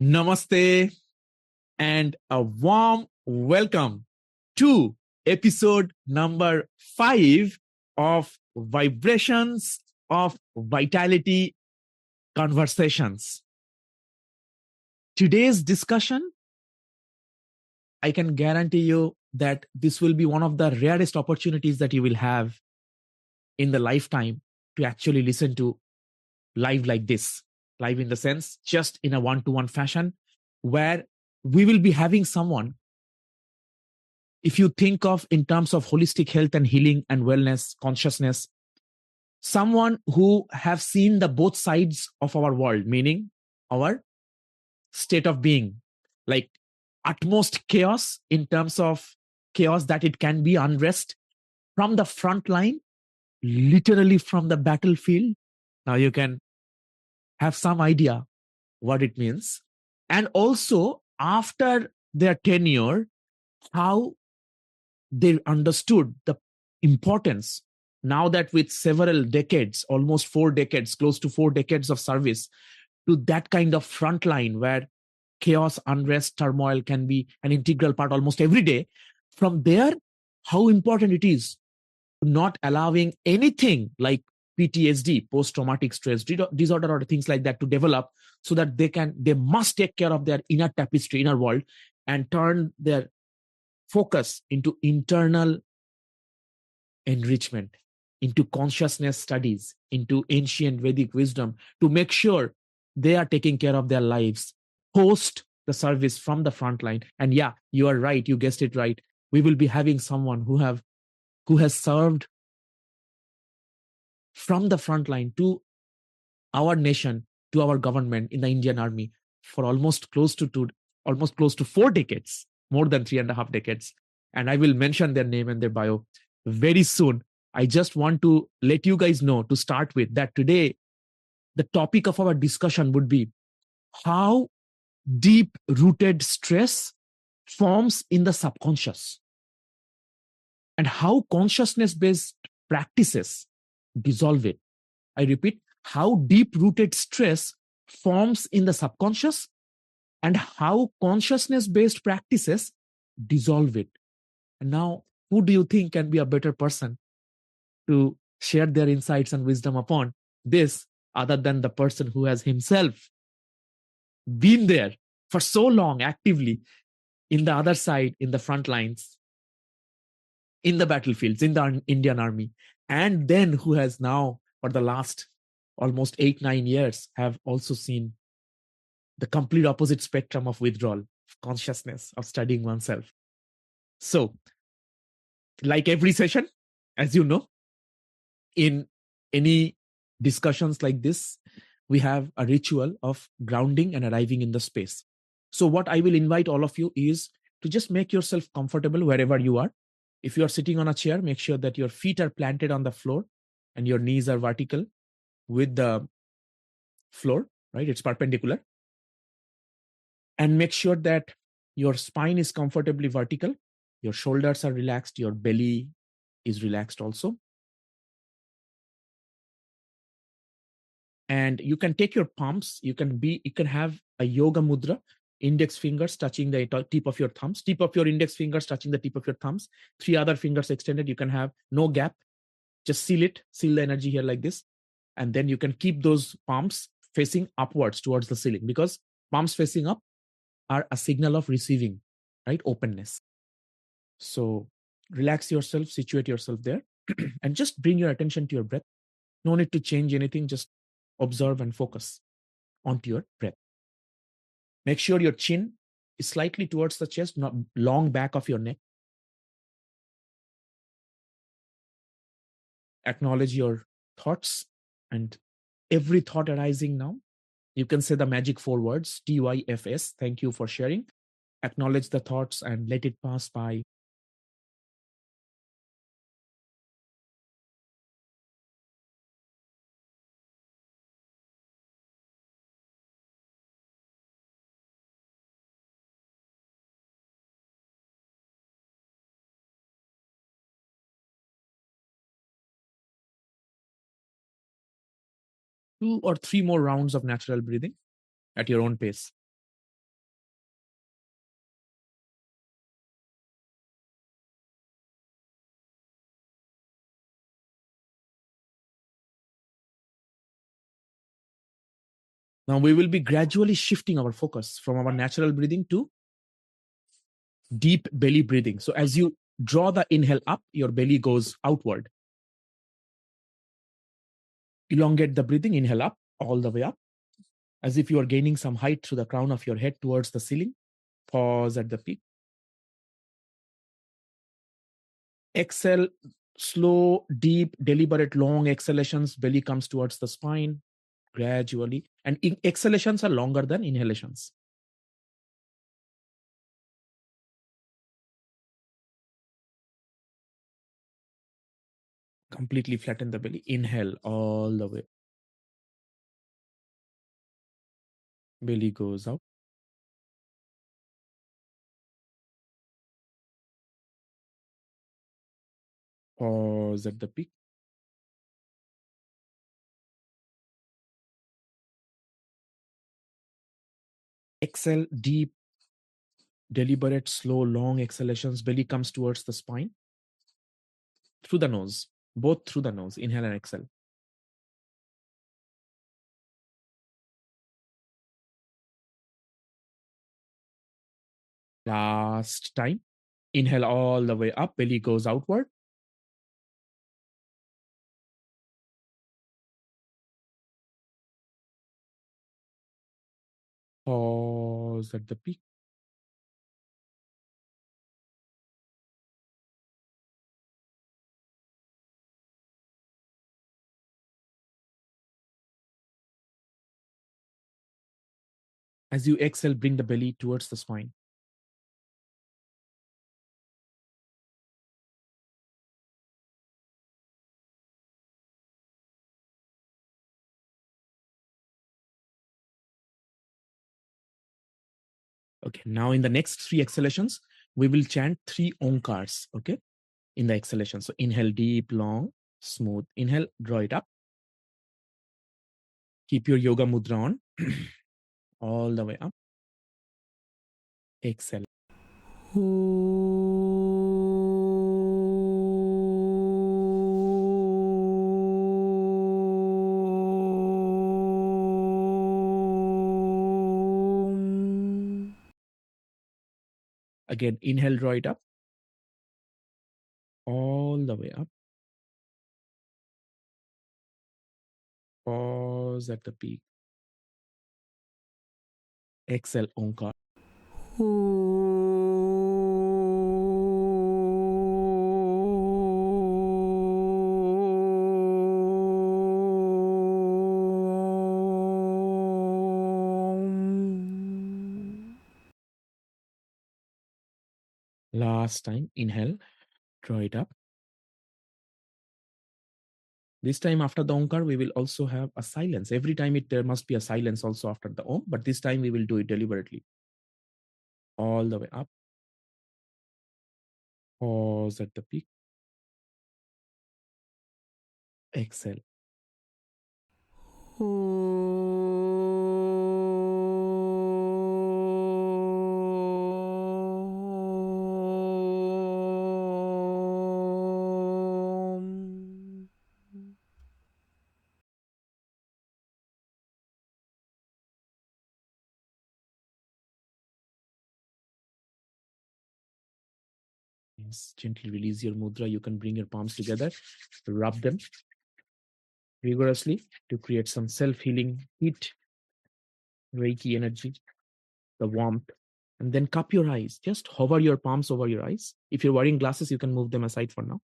Namaste and a warm welcome to episode number 5 of Vibrations of Vitality Conversations. Today's discussion, I can guarantee you that this will be one of the rarest opportunities that you will have in the lifetime to actually listen to live like this. Live in the sense, just in a one-to-one fashion, where we will be having someone, if you think of in terms of holistic health and healing and wellness consciousness, someone who have seen the both sides of our world, meaning our state of being, like utmost chaos, in terms of chaos that it can be unrest from the front line, literally from the battlefield. Now you can have some idea what it means. And also after their tenure, how they understood the importance, now that with several decades, almost 4 decades, close to 4 decades of service to that kind of front line where chaos, unrest, turmoil can be an integral part almost every day. From there, how important it is not allowing anything like PTSD, post-traumatic stress disorder, or things like that to develop, so that they must take care of their inner tapestry, inner world, and turn their focus into internal enrichment, into consciousness studies, into ancient Vedic wisdom, to make sure they are taking care of their lives post the service from the front line. And yeah, you are right, you guessed it right. We will be having someone who has served from the front line to our nation, to our government in the Indian Army for almost close to 4 decades, more than 3.5 decades. And I will mention their name and their bio very soon. I just want to let you guys know, to start with, that today the topic of our discussion would be how deep rooted stress forms in the subconscious, and how consciousness based practices dissolve it. I repeat, how deep rooted stress forms in the subconscious, and how consciousness based practices dissolve it. And now, who do you think can be a better person to share their insights and wisdom upon this, other than the person who has himself been there for so long actively in the other side, in the front lines, in the battlefields, in the Indian Army, and then who has now, for the last almost 8-9 years, have also seen the complete opposite spectrum of withdrawal, of consciousness, of studying oneself. So, like every session, as you know, in any discussions like this, we have a ritual of grounding and arriving in the space. So what I will invite all of you is to just make yourself comfortable wherever you are. If you are sitting on a chair, make sure that your feet are planted on the floor and your knees are vertical with the floor, right? It's perpendicular. And make sure that your spine is comfortably vertical, your shoulders are relaxed, your belly is relaxed also. And you can take your palms, you can have a yoga mudra, index fingers touching the tip of your thumbs, tip of your index fingers touching the tip of your thumbs, 3 other fingers extended. You can have no gap, just seal the energy here like this. And then you can keep those palms facing upwards towards the ceiling, because palms facing up are a signal of receiving, right? Openness. So relax yourself, situate yourself there, and just bring your attention to your breath. No need to change anything, just observe and focus onto your breath. Make sure your chin is slightly towards the chest, not long back of your neck. Acknowledge your thoughts, and every thought arising now, you can say the magic 4 words, TYFS. Thank you for sharing. Acknowledge the thoughts and let it pass by. Two or three more rounds of natural breathing at your own pace. Now we will be gradually shifting our focus from our natural breathing to deep belly breathing. So as you draw the inhale up, your belly goes outward. Elongate the breathing, inhale up, all the way up, as if you are gaining some height through the crown of your head towards the ceiling. Pause at the peak. Exhale, slow, deep, deliberate, long exhalations. Belly comes towards the spine gradually. And exhalations are longer than inhalations. Completely flatten the belly. Inhale all the way. Belly goes out. Pause at the peak. Exhale, deep, deliberate, slow, long exhalations. Belly comes towards the spine. Through the nose, both through the nose. Inhale and exhale. Last time. Inhale all the way up. Belly goes outward. Pause at the peak. As you exhale, bring the belly towards the spine. Okay, now in the next 3 exhalations, we will chant 3 onkars, okay, in the exhalation. So inhale deep, long, smooth. Inhale, draw it up. Keep your yoga mudra on all the way up. Exhale. Again, inhale, draw it up. All the way up. Pause at the peak. Exhale, onkar. Last time, inhale, draw it up. This time after the Omkar, we will also have a silence. Every time there must be a silence also after the Om, but this time we will do it deliberately. All the way up. Pause at the peak. Exhale. Yes, gently release your mudra. You can bring your palms together, rub them vigorously to create some self-healing heat, Reiki energy, the warmth. And then cup your eyes. Just hover your palms over your eyes. If you're wearing glasses, you can move them aside for now.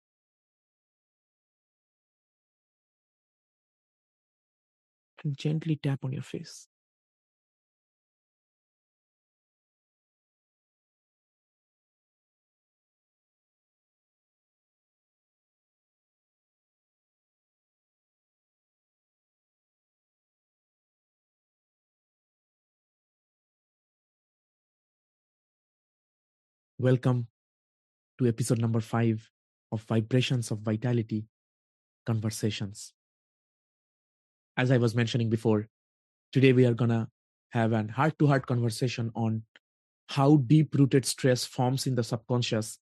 And gently tap on your face. Welcome to episode number 5 of Vibrations of Vitality Conversations. As I was mentioning before, today we are going to have an heart to heart conversation on how deep rooted stress forms in the subconscious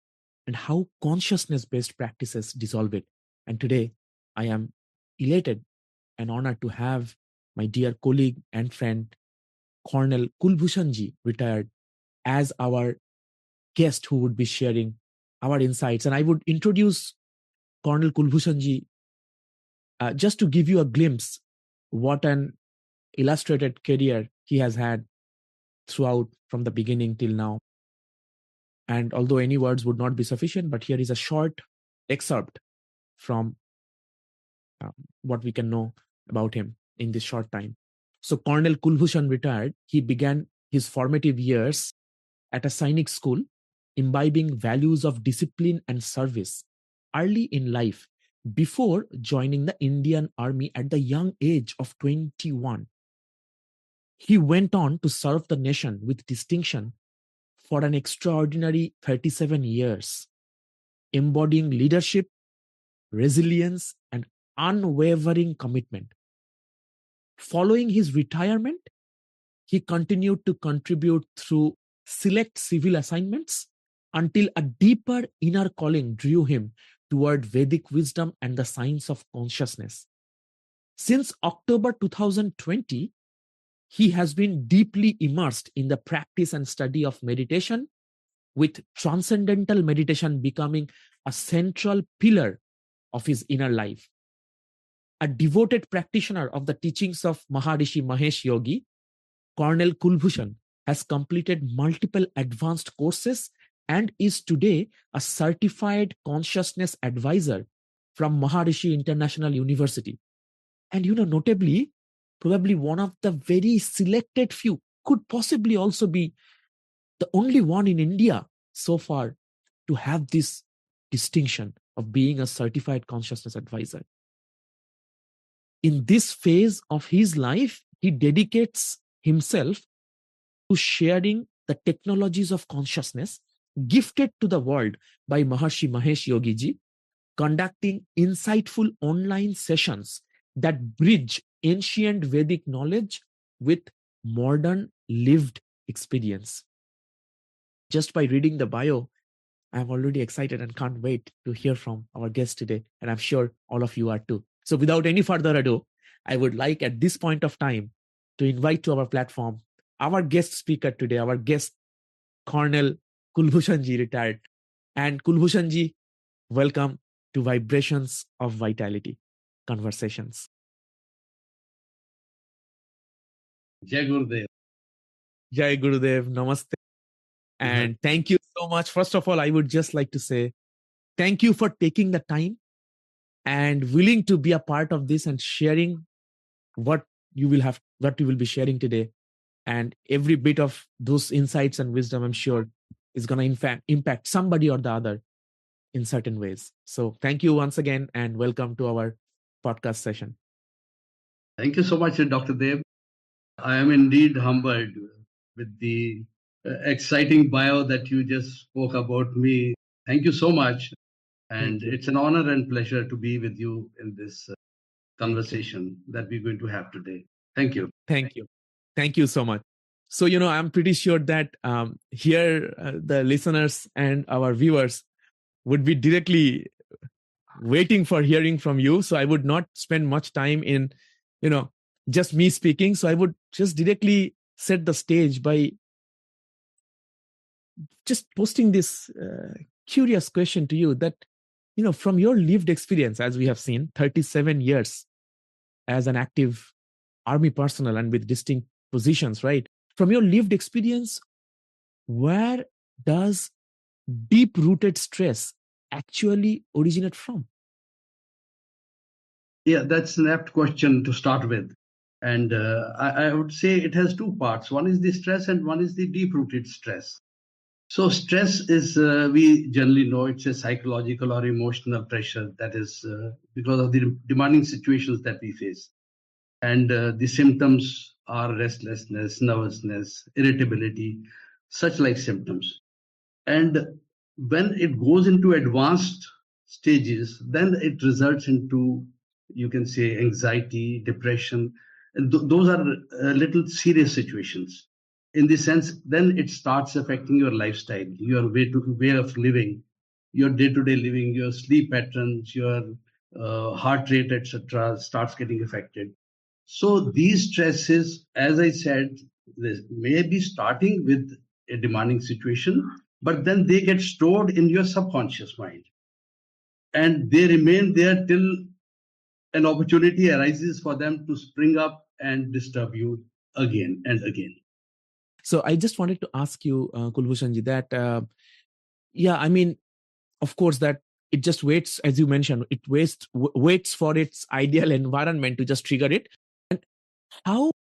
and how consciousness based practices dissolve it. And today I am elated and honored to have my dear colleague and friend, Colonel Kul Bhushan ji, retired, as our guest who would be sharing our insights. And I would introduce Colonel Kul Bhushan ji just to give you a glimpse what an illustrated career he has had throughout from the beginning till now. And although any words would not be sufficient, but here is a short excerpt from what we can know about him in this short time. So Colonel Kul Bhushan retired. He began his formative years at a Sainik school, imbibing values of discipline and service early in life before joining the Indian Army at the young age of 21. He went on to serve the nation with distinction for an extraordinary 37 years, embodying leadership, resilience, and unwavering commitment. Following his retirement, he continued to contribute through select civil assignments until a deeper inner calling drew him toward Vedic wisdom and the science of consciousness. Since October 2020, he has been deeply immersed in the practice and study of meditation, with transcendental meditation becoming a central pillar of his inner life. A devoted practitioner of the teachings of Maharishi Mahesh Yogi, Colonel Kul Bhushan has completed multiple advanced courses and is today a certified consciousness advisor from Maharishi International University. And notably, probably one of the very selected few, could possibly also be the only one in India so far to have this distinction of being a certified consciousness advisor. In this phase of his life, he dedicates himself to sharing the technologies of consciousness gifted to the world by Maharishi Mahesh Yogi ji, conducting insightful online sessions that bridge ancient Vedic knowledge with modern lived experience. Just by reading the bio, I'm already excited and can't wait to hear from our guest today. And I'm sure all of you are too. So without any further ado, I would like at this point of time to invite to our platform our guest speaker today, our guest, Colonel Kul Bhushan ji, retired. And Kul Bhushan ji, welcome to Vibrations of Vitality Conversations. Jai Gurudev. Jai Gurudev, namaste. And thank you so much. First of all, I would just like to say thank you for taking the time and willing to be a part of this and sharing what you will be sharing today. And every bit of those insights and wisdom, I'm sure, is going to in fact impact somebody or the other in certain ways. So thank you once again and welcome to our podcast session. Thank you so much, Dr. Dev. I am indeed humbled with the exciting bio that you just spoke about me. Thank you so much. And it's an honor and pleasure to be with you in this conversation that we're going to have today. Thank you. Thank you. Thank you so much. So, I'm pretty sure that here the listeners and our viewers would be directly waiting for hearing from you. So I would not spend much time in, just me speaking. So I would just directly set the stage by just posting this curious question to you that, from your lived experience, as we have seen, 37 years as an active army personnel and with distinct positions, right? From your lived experience, where does deep-rooted stress actually originate from? Yeah, that's an apt question to start with. And I would say it has two parts. One is the stress and one is the deep-rooted stress. So stress is, we generally know it's a psychological or emotional pressure that is because of the demanding situations that we face. And the symptoms are restlessness, nervousness, irritability, such like symptoms. And when it goes into advanced stages, then it results into, you can say, anxiety, depression. And those are little serious situations. In the sense, then it starts affecting your lifestyle, your way of living, your day-to-day living, your sleep patterns, your heart rate, etc., starts getting affected. So these stresses, as I said, they may be starting with a demanding situation, but then they get stored in your subconscious mind and they remain there till an opportunity arises for them to spring up and disturb you again and again. So I just wanted to ask you, Kul Bhushan ji, that yeah, I mean, of course, that it just waits, as you mentioned, it waits for its ideal environment to just trigger it. And how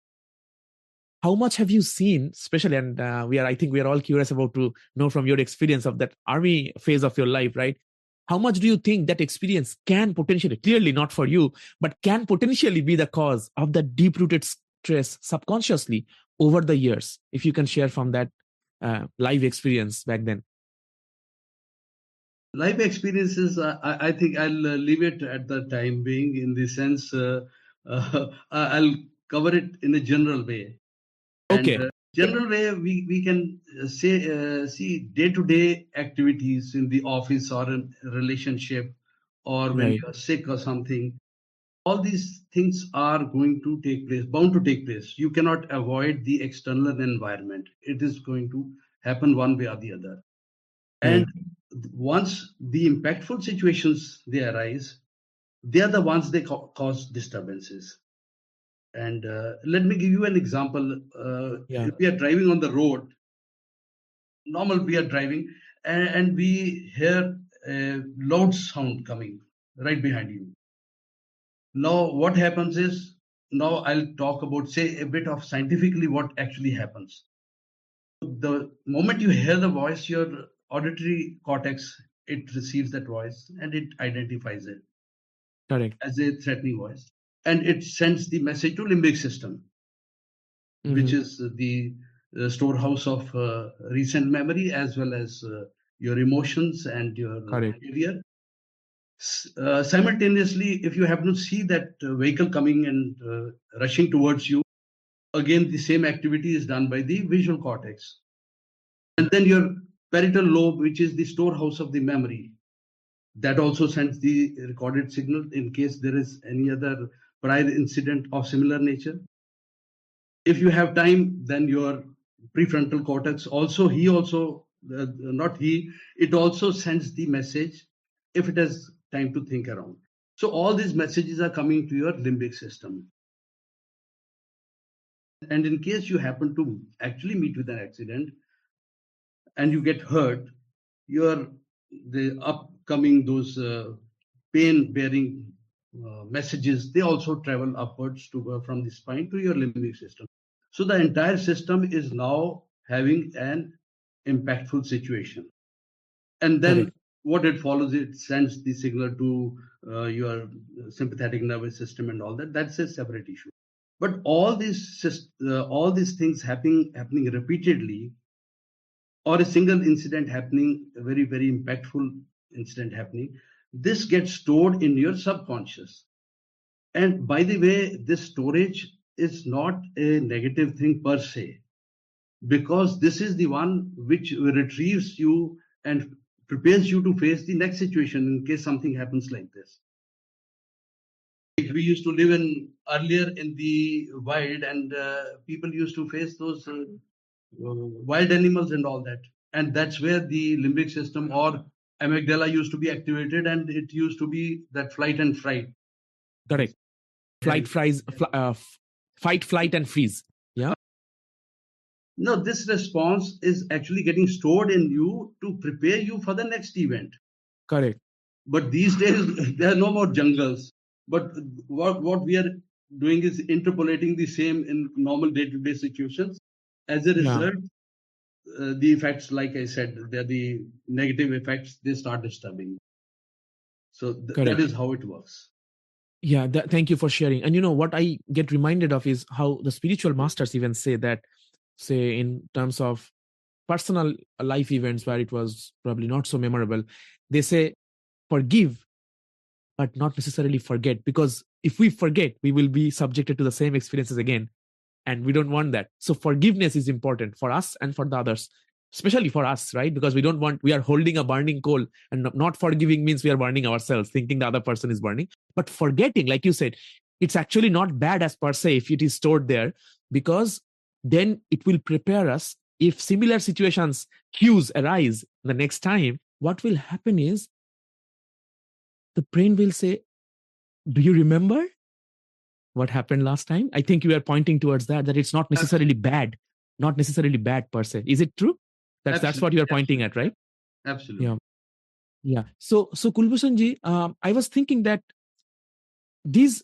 much have you seen, especially, and I think we are all curious about to know from your experience of that army phase of your life, right? How much do you think that experience can potentially, clearly not for you, but can potentially be the cause of the deep-rooted stress subconsciously over the years? If you can share from that live experience back then. Life experiences, I think I'll leave it at the time being in the sense I'll cover it in a general way. And Okay. general way, we can see day-to-day activities in the office or in a relationship or when Right. you're sick or something. All these things are going to take place, bound to take place. You cannot avoid the external environment. It is going to happen one way or the other. And Right. once the impactful situations they arise, they are the ones they cause disturbances. And let me give you an example. Yeah. If we are driving on the road, normal we are driving, and we hear a loud sound coming right behind you. Now, what happens is, now I'll talk about, say, a bit of scientifically what actually happens. The moment you hear the voice, your auditory cortex, it receives that voice and it identifies it Correct. as a threatening voice, and it sends the message to limbic system, which Mm-hmm. is the storehouse of recent memory as well as your emotions and your Correct. behavior. Simultaneously, if you happen to see that vehicle coming and rushing towards you, again the same activity is done by the visual cortex. And then your parietal lobe, which is the storehouse of the memory, that also sends the recorded signal in case there is any other prior incident of similar nature. If you have time, then your prefrontal cortex also, not he, it also sends the message if it has time to think around. So all these messages are coming to your limbic system. And in case you happen to actually meet with an accident and you get hurt, your the upcoming those pain bearing messages, they also travel upwards to from the spine to your limbic system. So the entire system is now having an impactful situation. And then Correct. what it follows, it sends the signal to your sympathetic nervous system and all that. That's a separate issue. But all these things happening repeatedly, or a single incident happening, a very, very impactful incident happening, this gets stored in your subconscious. And by the way, this storage is not a negative thing per se, because this is the one which retrieves you and prepares you to face the next situation in case something happens like this. We used to live in earlier in the wild, and people used to face those wild animals and all that, and that's where the limbic system or amygdala used to be activated, and it used to be that flight and fright. Correct. And Fight, flight, and freeze. Yeah. no, this response is actually getting stored in you to prepare you for the next event. Correct. But these days there are no more jungles. But what we are doing is interpolating the same in normal day-to-day situations. As a Yeah. result, the effects, like I said, they're the negative effects, they start disturbing. So that is how it works. Yeah. Thank you for sharing. And you know what I get reminded of is how the spiritual masters even say that, say, in terms of personal life events where it was probably not so memorable, they say forgive, but not necessarily forget, because if we forget, we will be subjected to the same experiences again, and we don't want that. So forgiveness is important for us and for the others, especially for us, right? Because we are holding a burning coal, and not forgiving means we are burning ourselves, thinking the other person is burning. But forgetting, like you said, it's actually not bad as per se if it is stored there, because then it will prepare us if similar situations, cues arise the next time. What will happen is the brain will say, do you remember what happened last time? I think you are pointing towards that it's not necessarily bad, not necessarily bad per se. Is it true? That's what you are pointing at, right? Absolutely. Yeah. Yeah. So Kul Bhushan ji, I was thinking that these,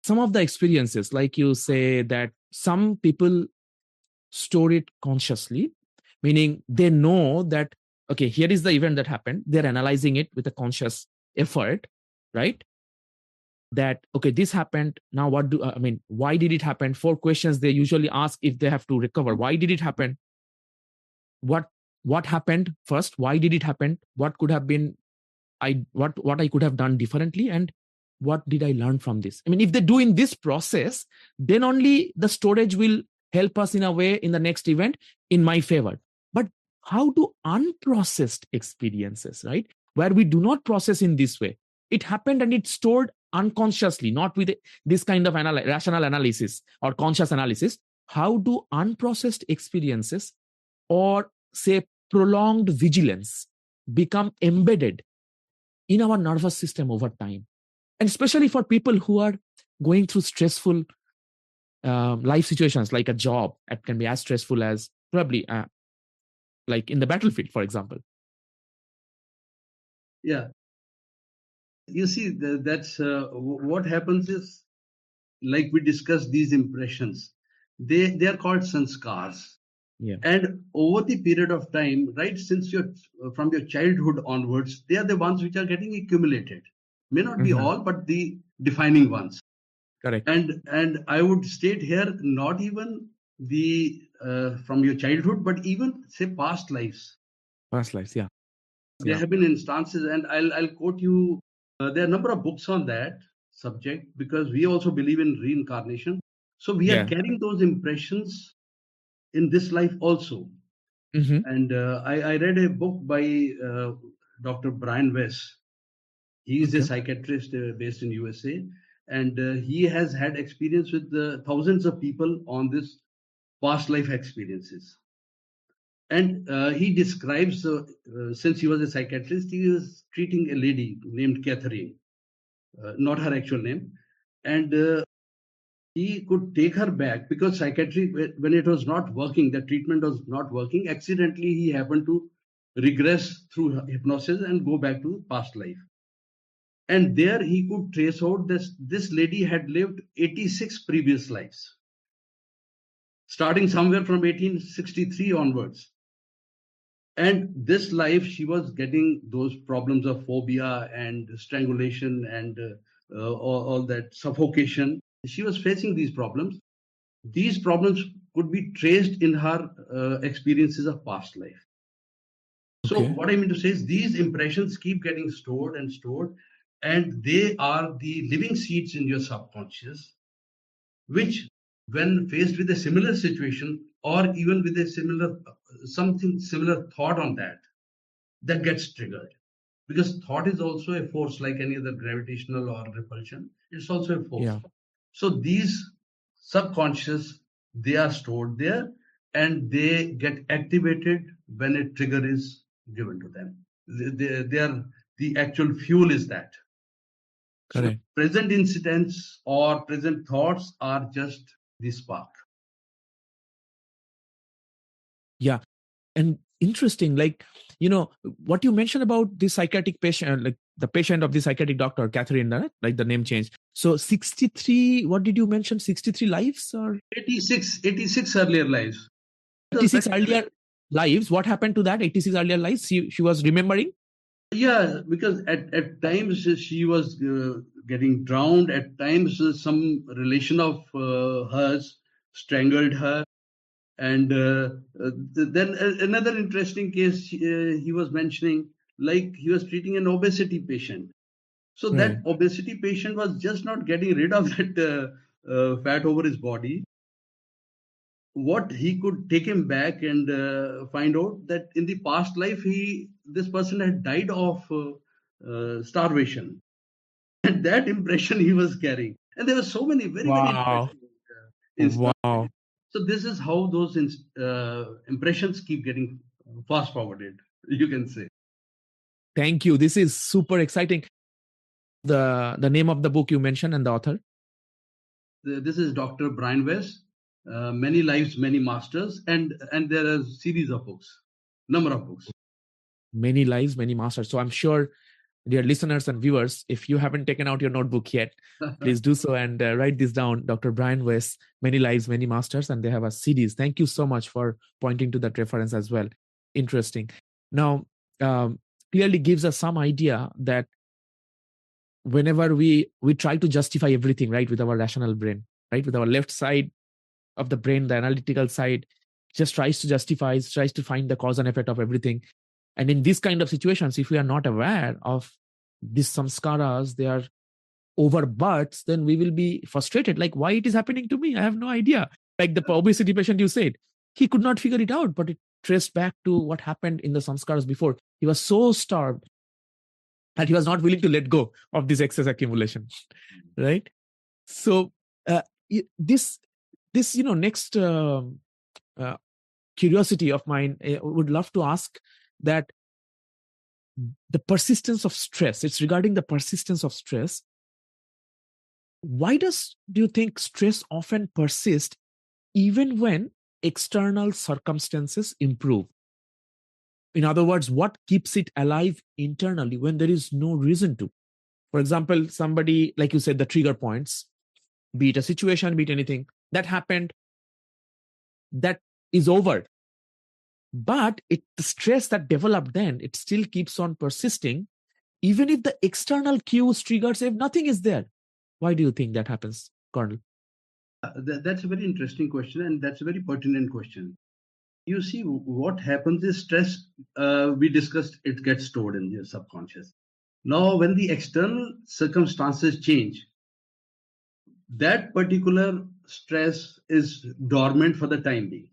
some of the experiences, like you say that some people store it consciously, meaning they know that, okay, here is the event that happened. They're analyzing it with a conscious effort, right? That, okay, this happened. Now, why did it happen? 4 questions they usually ask if they have to recover. Why did it happen? What what happened first? Why did it happen? What could have been, what I could have done differently, and what did I learn from this? I mean, if they do in this process, then only the storage will help us in a way in the next event in my favor. But how do unprocessed experiences, right, where we do not process in this way, it happened and it's stored unconsciously, not with this kind of rational analysis or conscious analysis, how do unprocessed experiences, or say prolonged vigilance, become embedded in our nervous system over time? And especially for people who are going through stressful life situations, like a job that can be as stressful as probably like in the battlefield, for example. Yeah. You see, that's what happens is, like we discussed, these impressions, they are called sanskars. Yeah. And over the period of time, right, since your from your childhood onwards, they are the ones which are getting accumulated. May not be all, but the defining ones. Correct. And I would state here, not even the from your childhood, but even say past lives. Past lives, yeah. There have been instances, and I'll quote you. There are a number of books on that subject, because we also believe in reincarnation. So we are Yeah. carrying those impressions in this life also. Mm-hmm. And I read a book by Dr. Brian Weiss. He is a Okay. psychiatrist based in USA, and he has had experience with thousands of people on this past life experiences. And he describes, since he was a psychiatrist, he was treating a lady named Catherine, not her actual name. And he could take her back, because psychiatry, when it was not working, the treatment was not working, accidentally he happened to regress through hypnosis and go back to past life. And there he could trace out this lady had lived 86 previous lives, starting somewhere from 1863 onwards. And this life, she was getting those problems of phobia and strangulation and all that suffocation. She was facing these problems. These problems could be traced in her experiences of past life. So Okay. what I mean to say is, these impressions keep getting stored and stored, and they are the living seeds in your subconscious, which, when faced with a similar situation, or even with a similar something similar thought on that gets triggered. Because thought is also a force, like any other gravitational or repulsion. It's also a force. Yeah. So these subconscious, they are stored there, and they get activated when a trigger is given to them. They are the actual fuel is that. So Correct. present incidents or present thoughts are just the spark. Yeah. And interesting, like, what you mentioned about the psychiatric patient, like the patient of the psychiatric doctor, Catherine, like the name changed. So 63, what did you mention? 63 lives or 86 earlier lives. 86 earlier lives? What happened to that 86 earlier lives? She was remembering? Yeah, because at times she was getting drowned. At times, some relation of hers strangled her. And then another interesting case he was mentioning, like he was treating an obesity patient. So Right. that obesity patient was just not getting rid of that fat over his body. What he could take him back and find out that in the past life, this person had died of starvation, and that impression he was carrying. And there were so many very, very Wow. interesting instances. Wow. So this is how those impressions keep getting fast forwarded, you can say. Thank you. This is super exciting. The name of the book you mentioned and the author? This is Dr. Brian Weiss, Many Lives, Many Masters, and there are a series of books, number of books. Many Lives, Many Masters. So I'm sure, dear listeners and viewers, if you haven't taken out your notebook yet, please do so and write this down. Dr. Brian Weiss, Many Lives, Many Masters, and they have a series. Thank you so much for pointing to that reference as well. Interesting. Now, clearly gives us some idea that whenever we try to justify everything, right, with our rational brain, right, with our left side of the brain, the analytical side, just tries to justify, tries to find the cause and effect of everything. And in these kind of situations, if we are not aware of these samskaras, they are overbursts, then we will be frustrated. Like, why it is happening to me? I have no idea. Like the obesity patient you said, he could not figure it out, but it traced back to what happened in the samskaras before. He was so starved that he was not willing to let go of this excess accumulation, right? So this next curiosity of mine, I would love to ask that the persistence of stress, it's regarding the persistence of stress. Why do you think stress often persists even when external circumstances improve? In other words, what keeps it alive internally when there is no reason to? For example, somebody, like you said, the trigger points, be it a situation, be it anything that happened, that is over. But the stress that developed then, it still keeps on persisting, even if the external cues, triggers, if nothing is there. Why do you think that happens, Colonel? That's a very interesting question, and that's a very pertinent question. You see, what happens is stress, we discussed, it gets stored in your subconscious. Now, when the external circumstances change, that particular stress is dormant for the time being.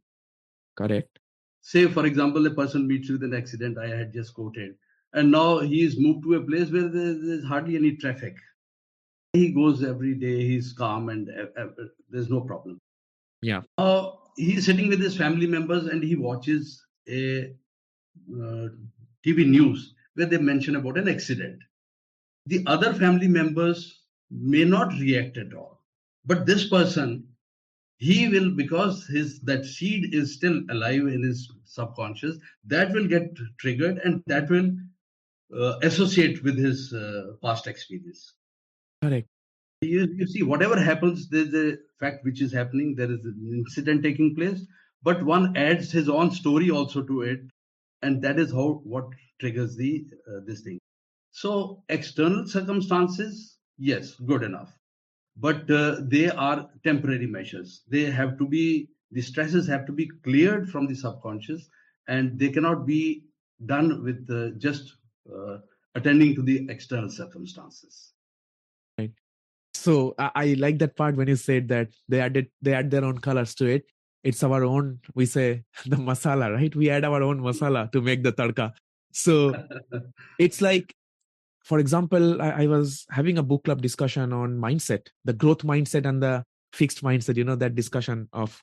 Correct. Say, for example, a person meets with an accident I had just quoted, and now he is moved to a place where there's hardly any traffic. He goes every day, he's calm, and there's no problem. Yeah. He's sitting with his family members and he watches a TV news where they mention about an accident. The other family members may not react at all, but this person, he will, because that seed is still alive in his subconscious, that will get triggered and that will associate with his past experience. Correct. You see, whatever happens, there's a fact which is happening, there is an incident taking place, but one adds his own story also to it, and that is what triggers this thing. So external circumstances, yes, good enough, but they are temporary measures. The stresses have to be cleared from the subconscious, and they cannot be done with just attending to the external circumstances. Right. So I like that part when you said that they add their own colors to it. It's our own, we say, the masala, right? We add our own masala to make the tadka. So it's like, for example, I was having a book club discussion on mindset, the growth mindset and the fixed mindset, that discussion of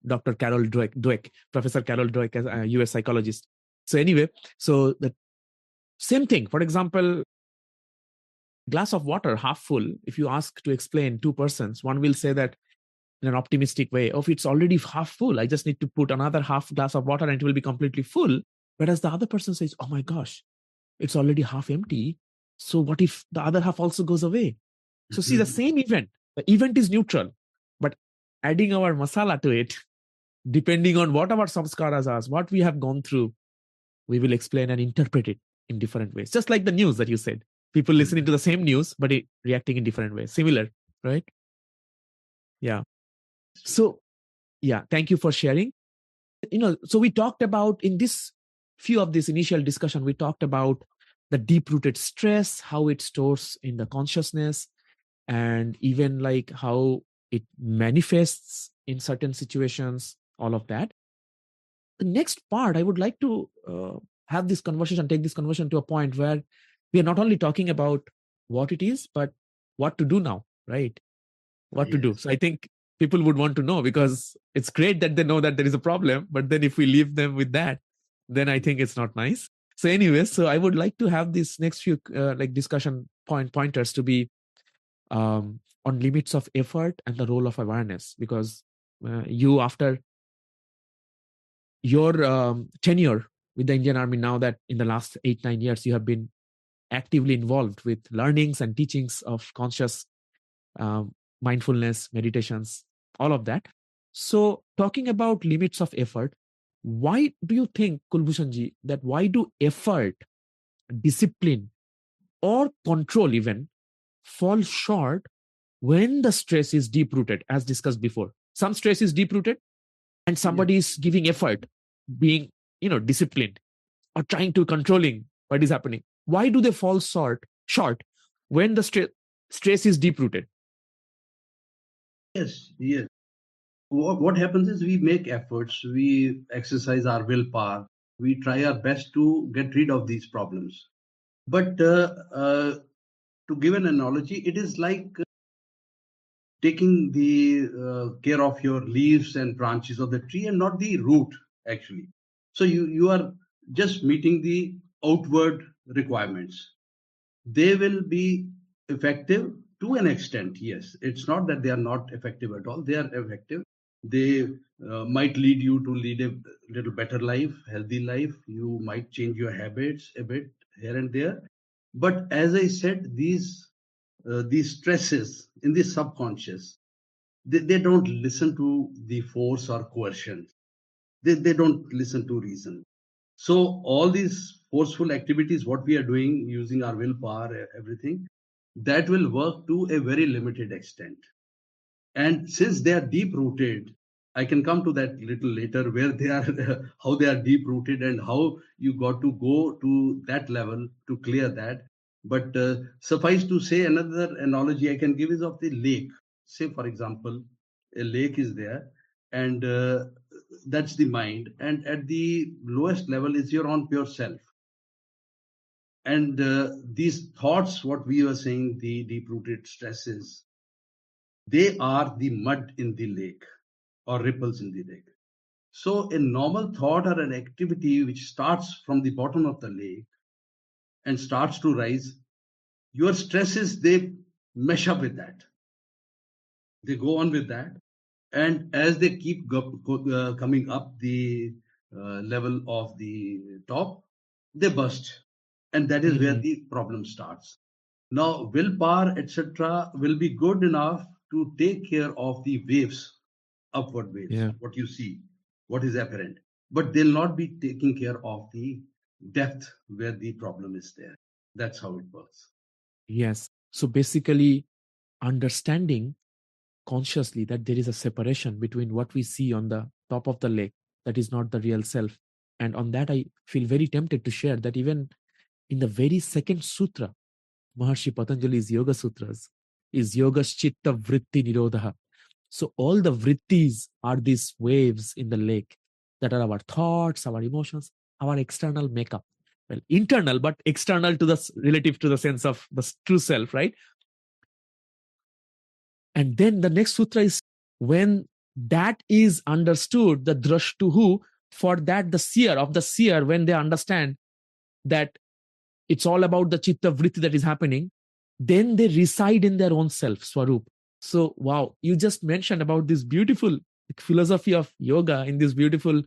Dr. Carol Dweck, Professor Carol Dweck, as a US psychologist. So anyway, so the same thing, for example, glass of water half full, if you ask to explain two persons, one will say that in an optimistic way, oh, it's already half full, I just need to put another half glass of water and it will be completely full. Whereas the other person says, oh my gosh, it's already half empty, so what if the other half also goes away? So see, the same event, the event is neutral, but adding our masala to it, depending on what our samskaras are, what we have gone through, we will explain and interpret it in different ways. Just like the news that you said, people listening to the same news, but reacting in different ways. Similar, right? Yeah. So, yeah, thank you for sharing. So we talked about in this few of this initial discussion, we talked about the deep-rooted stress, how it stores in the consciousness, and even like how it manifests in certain situations, all of that. The next part, I would like to have this conversation, take this conversation to a point where we are not only talking about what it is, but what to do now, right? what to do. Yes. So I think people would want to know, because it's great that they know that there is a problem, but then if we leave them with that, then I think it's not nice. So anyways, so I would like to have these next few like discussion pointers to be on limits of effort and the role of awareness, because you, after your tenure with the Indian Army, now that in the last 8-9 years you have been actively involved with learnings and teachings of conscious um, mindfulness, meditations, all of that. So, talking about limits of effort, why do you think, Kul Bhushan ji, that why do effort, discipline, or control even fall short when the stress is deep rooted, as discussed before? Some stress is deep rooted, and Yes. somebody is giving effort, being disciplined or trying to controlling what is happening. Why do they fall short when the stress is deep rooted? Yes. Yes. What happens is we make efforts, we exercise our willpower, we try our best to get rid of these problems. But to give an analogy, it is like taking the care of your leaves and branches of the tree and not the root, actually. So you are just meeting the outward requirements. They will be effective to an extent. Yes, it's not that they are not effective at all. They are effective. They might lead you to lead a little better life, healthy life. You might change your habits a bit here and there. But as I said, these stresses in the subconscious, they don't listen to the force or coercion. They don't listen to reason. So all these forceful activities, what we are doing using our willpower, everything, that will work to a very limited extent. And since they are deep rooted, I can come to that little later, where they are how they are deep rooted and how you got to go to that level to clear that. But suffice to say, another analogy I can give is of the lake. Say, for example, a lake is there, and that's the mind, and at the lowest level is your own pure self. And these thoughts, what we were saying, the deep rooted stresses, they are the mud in the lake or ripples in the lake. So, a normal thought or an activity which starts from the bottom of the lake and starts to rise, your stresses, they mesh up with that. They go on with that. And as they keep coming up the level of the top, they burst. And that is where Mhm. the problem starts. Now, willpower, etc., will be good enough to take care of the waves, upward waves, Yeah. what you see, what is apparent. But they'll not be taking care of the depth where the problem is there. That's how it works. Yes. So basically, understanding consciously that there is a separation between what we see on the top of the lake, that is not the real self. And on that, I feel very tempted to share that even in the very second sutra, Maharishi Patanjali's Yoga Sutras, is Yogas Chitta Vritti Nirodha. So all the vrittis are these waves in the lake that are our thoughts, our emotions, our external makeup. Well, internal, but external to the relative to the sense of the true self, right? And then the next sutra is, when that is understood, the drashtuhu, for that the seer of the seer, when they understand that it's all about the chitta vritti that is happening, then they reside in their own self, Swarup. So, wow, you just mentioned about this beautiful philosophy of yoga in this beautiful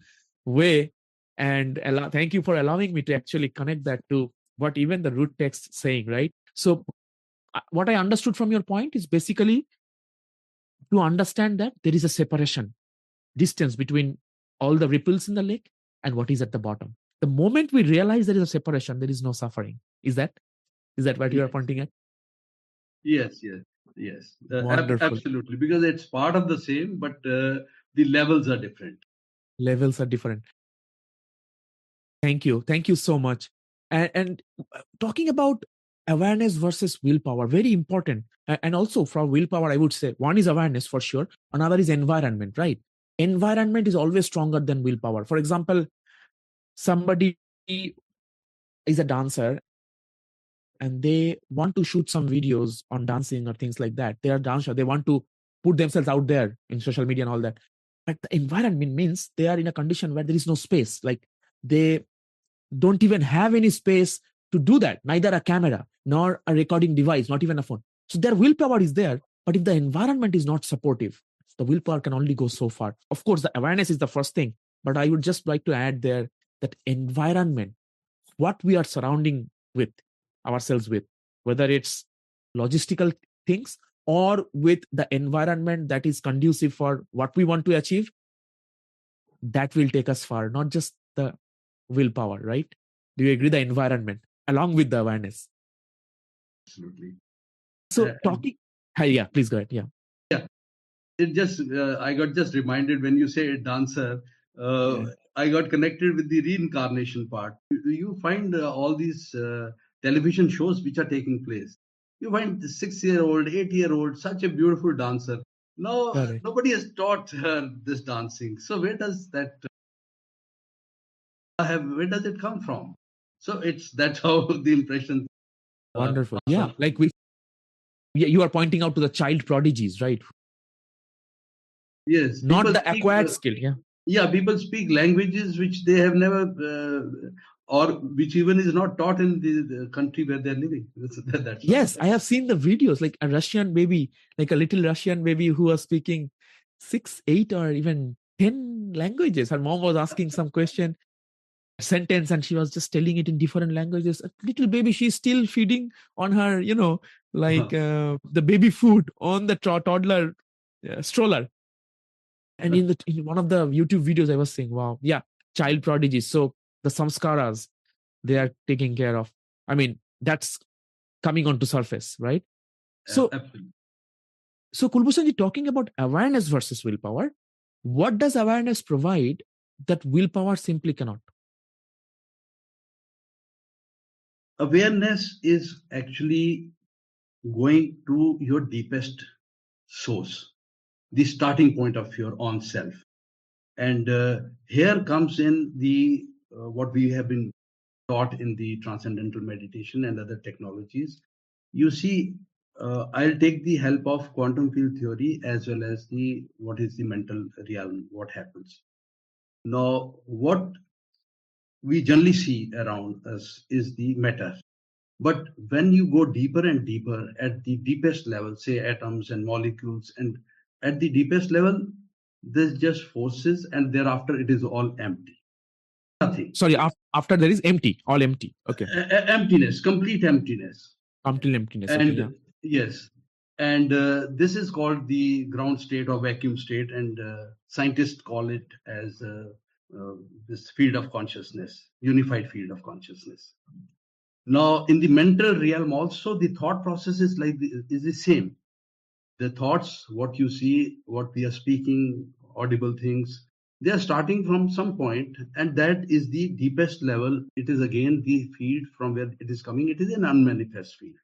way. And thank you for allowing me to actually connect that to what even the root text saying, right? So, what I understood from your point is basically to understand that there is a separation, distance between all the ripples in the lake and what is at the bottom. The moment we realize there is a separation, there is no suffering. Is that what you are Yes, pointing at? yes, yes, yes. Wonderful. Absolutely, because it's part of the same, but the levels are different. Levels are different. Thank you. Thank you so much. And talking about awareness versus willpower, very important. And also for willpower, I would say one is awareness for sure. Another is environment, right? Environment is always stronger than willpower. For example, somebody is a dancer and they want to shoot some videos on dancing or things like that. They are dancer. They want to put themselves out there in social media and all that. But the environment means they are in a condition where there is no space. Like they don't even have any space to do that, neither a camera nor a recording device, not even a phone. So their willpower is there, but if the environment is not supportive, the willpower can only go so far. Of course, the awareness is the first thing, but I would just like to add there that environment, what we are surrounding with ourselves with, whether it's logistical things or with the environment that is conducive for what we want to achieve, that will take us far, not just the willpower, right? Do you agree? The environment along with the awareness. Absolutely. So talking, yeah, please go ahead. Yeah. It just I got just reminded when you say dancer. I got connected with the reincarnation part. You find all these television shows which are taking place. You find the 6-year-old, 8-year-old, such a beautiful dancer. Now nobody has taught her this dancing. So where does that where does it come from? So that's how the impression. Wonderful. Yeah, like you are pointing out to the child prodigies, right? Yes. Not the acquired skill. Yeah. Yeah, people speak languages which they have never, or which even is not taught in the country where they're living. Yes, I have seen the videos, like a Russian baby, like a little Russian baby who was speaking 6, 8, or even 10 languages. Her mom was asking some question, sentence, and she was just telling it in different languages. A little baby, she's still feeding on her, like the baby food on the toddler stroller. And in one of the YouTube videos, I was saying, wow, yeah, child prodigies. So the samskaras they are taking care of. I mean, that's coming onto surface, right? So, so Kul Bhushan, talking about awareness versus willpower, what does awareness provide that willpower simply cannot? Awareness is actually going to your deepest source, the starting point of your own self. And here comes in the what we have been taught in the transcendental meditation and other technologies. You see, I'll take the help of quantum field theory as well as what is the mental realm, what happens. Now, what we generally see around us is the matter. But when you go deeper and deeper at the deepest level, say atoms and molecules, and at the deepest level, there's just forces, and thereafter it is all empty. Nothing. Sorry, after there is empty, all empty. Okay. Emptiness, complete emptiness. Complete emptiness. And okay, yeah. Yes. And this is called the ground state or vacuum state, and scientists call it as this field of consciousness, unified field of consciousness. Now, in the mental realm, also the thought process is is the same. The thoughts, what you see, what we are speaking, audible things, they are starting from some point, and that is the deepest level. It is again the field from where it is coming. It is an unmanifest field,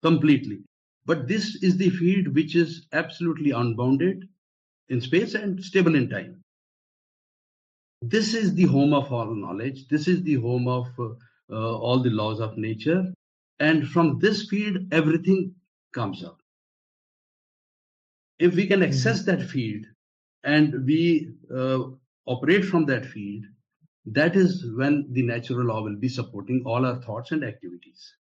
completely. But this is the field which is absolutely unbounded in space and stable in time. This is the home of all knowledge. This is the home of all the laws of nature. And from this field, everything comes up. If we can access that field and we operate from that field, that is when the natural law will be supporting all our thoughts and activities.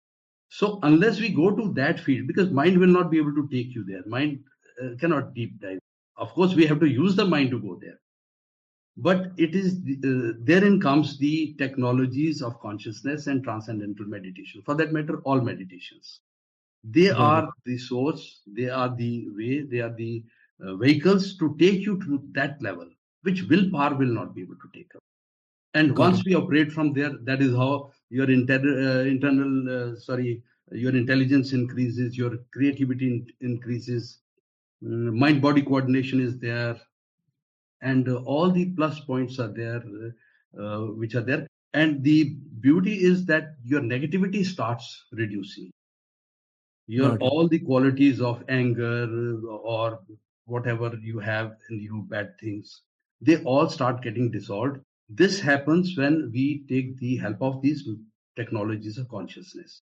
So unless we go to that field, because mind will not be able to take you there, mind cannot deep dive. Of course, we have to use the mind to go there. But it is therein comes the technologies of consciousness and transcendental meditation. For that matter, all meditations. They are the source, they are the way, they are the vehicles to take you to that level, which willpower will not be able to take up. And once we operate from there, that is how your your intelligence increases, your creativity increases, mind-body coordination is there, and all the plus points are there, which are there. And the beauty is that your negativity starts reducing. All the qualities of anger or whatever you have in you, bad things, they all start getting dissolved. This happens when we take the help of these technologies of consciousness.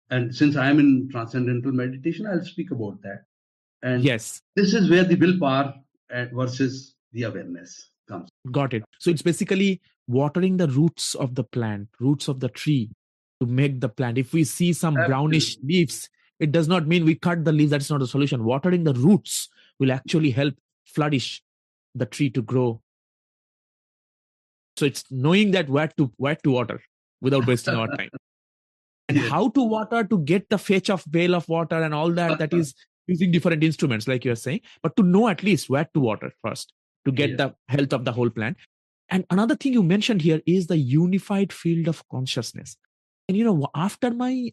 And since I am in transcendental meditation, I'll speak about that. And Yes. this is where the willpower versus the awareness comes. Got it. So it's basically watering the roots of the plant, roots of the tree to make the plant. If we see some brownish Absolutely. leaves, it does not mean we cut the leaves. That's not a solution. Watering the roots will actually help flourish the tree to grow. So it's knowing that where to water without wasting our time. And Yes. how to water to get the fetch of pail of water and all that, that is using different instruments, like you're saying, but to know at least where to water first to get Yes. the health of the whole plant. And another thing you mentioned here is the unified field of consciousness. And after my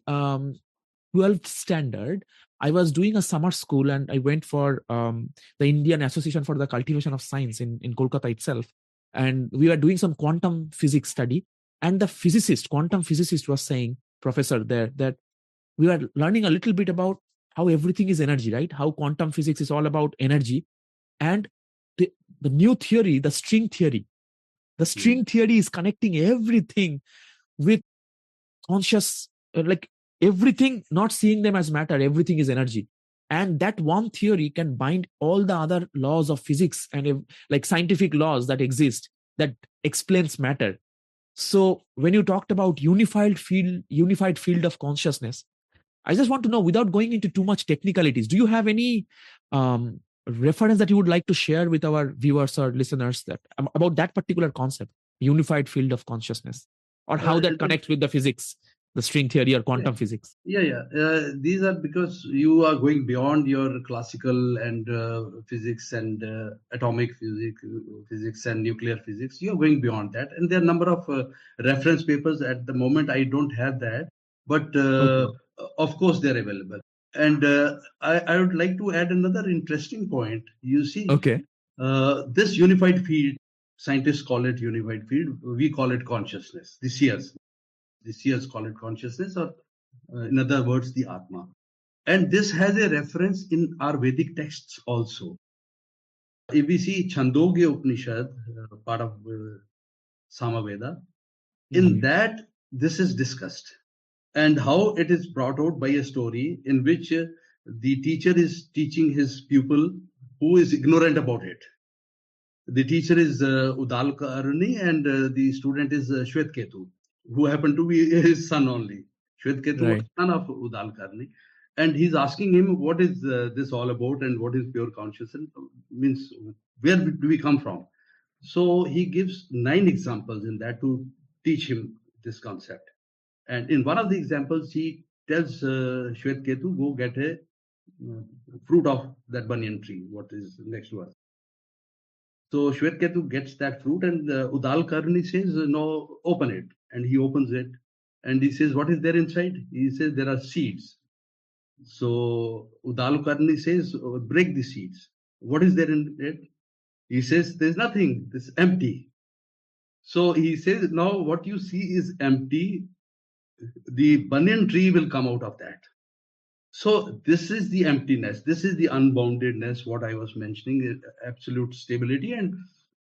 12th standard, I was doing a summer school and I went for the Indian Association for the Cultivation of Science in Kolkata itself. And we were doing some quantum physics study. And the quantum physicist was saying, professor there, that we were learning a little bit about how everything is energy, right? How quantum physics is all about energy. And the new theory, the string theory is connecting everything with conscious, like everything, not seeing them as matter, everything is energy. And that one theory can bind all the other laws of physics and like scientific laws that exist that explains matter. So when you talked about unified field of consciousness, I just want to know, without going into too much technicalities, do you have any reference that you would like to share with our viewers or listeners that about that particular concept, unified field of consciousness, or how that connects with the physics, the string theory or quantum physics? Yeah. These are because you are going beyond your classical and physics and atomic physics and nuclear physics. You are going beyond that, and there are a number of reference papers. At the moment, I don't have that, but Okay. of course they're available. And I would like to add another interesting point. You see, Okay. this unified field, scientists call it unified field. We call it consciousness. The seers call it consciousness, or in other words, the Atma. And this has a reference in our Vedic texts also. If we see Chandogya Upanishad, part of Samaveda, in that this is discussed, and how it is brought out by a story in which the teacher is teaching his pupil who is ignorant about it. The teacher is Udalkarni and the student is Shwetketu, who happened to be his son only. Shwetketu was Right. son of Udalkarni. And he's asking him, what is this all about and what is pure consciousness? Means, where do we come from? So he gives 9 examples in that to teach him this concept. And in one of the examples, he tells Shwetketu, go get a fruit of that banyan tree, what is next to us. So Shwetketu gets that fruit, and Udalkarni says, no, open it. And he opens it. And he says, what is there inside? He says, there are seeds. So Udalkarni says, break the seeds. What is there in it? He says, there's nothing. It's empty. So he says, now what you see is empty. The banyan tree will come out of that. So this is the emptiness. This is the unboundedness, what I was mentioning, absolute stability. And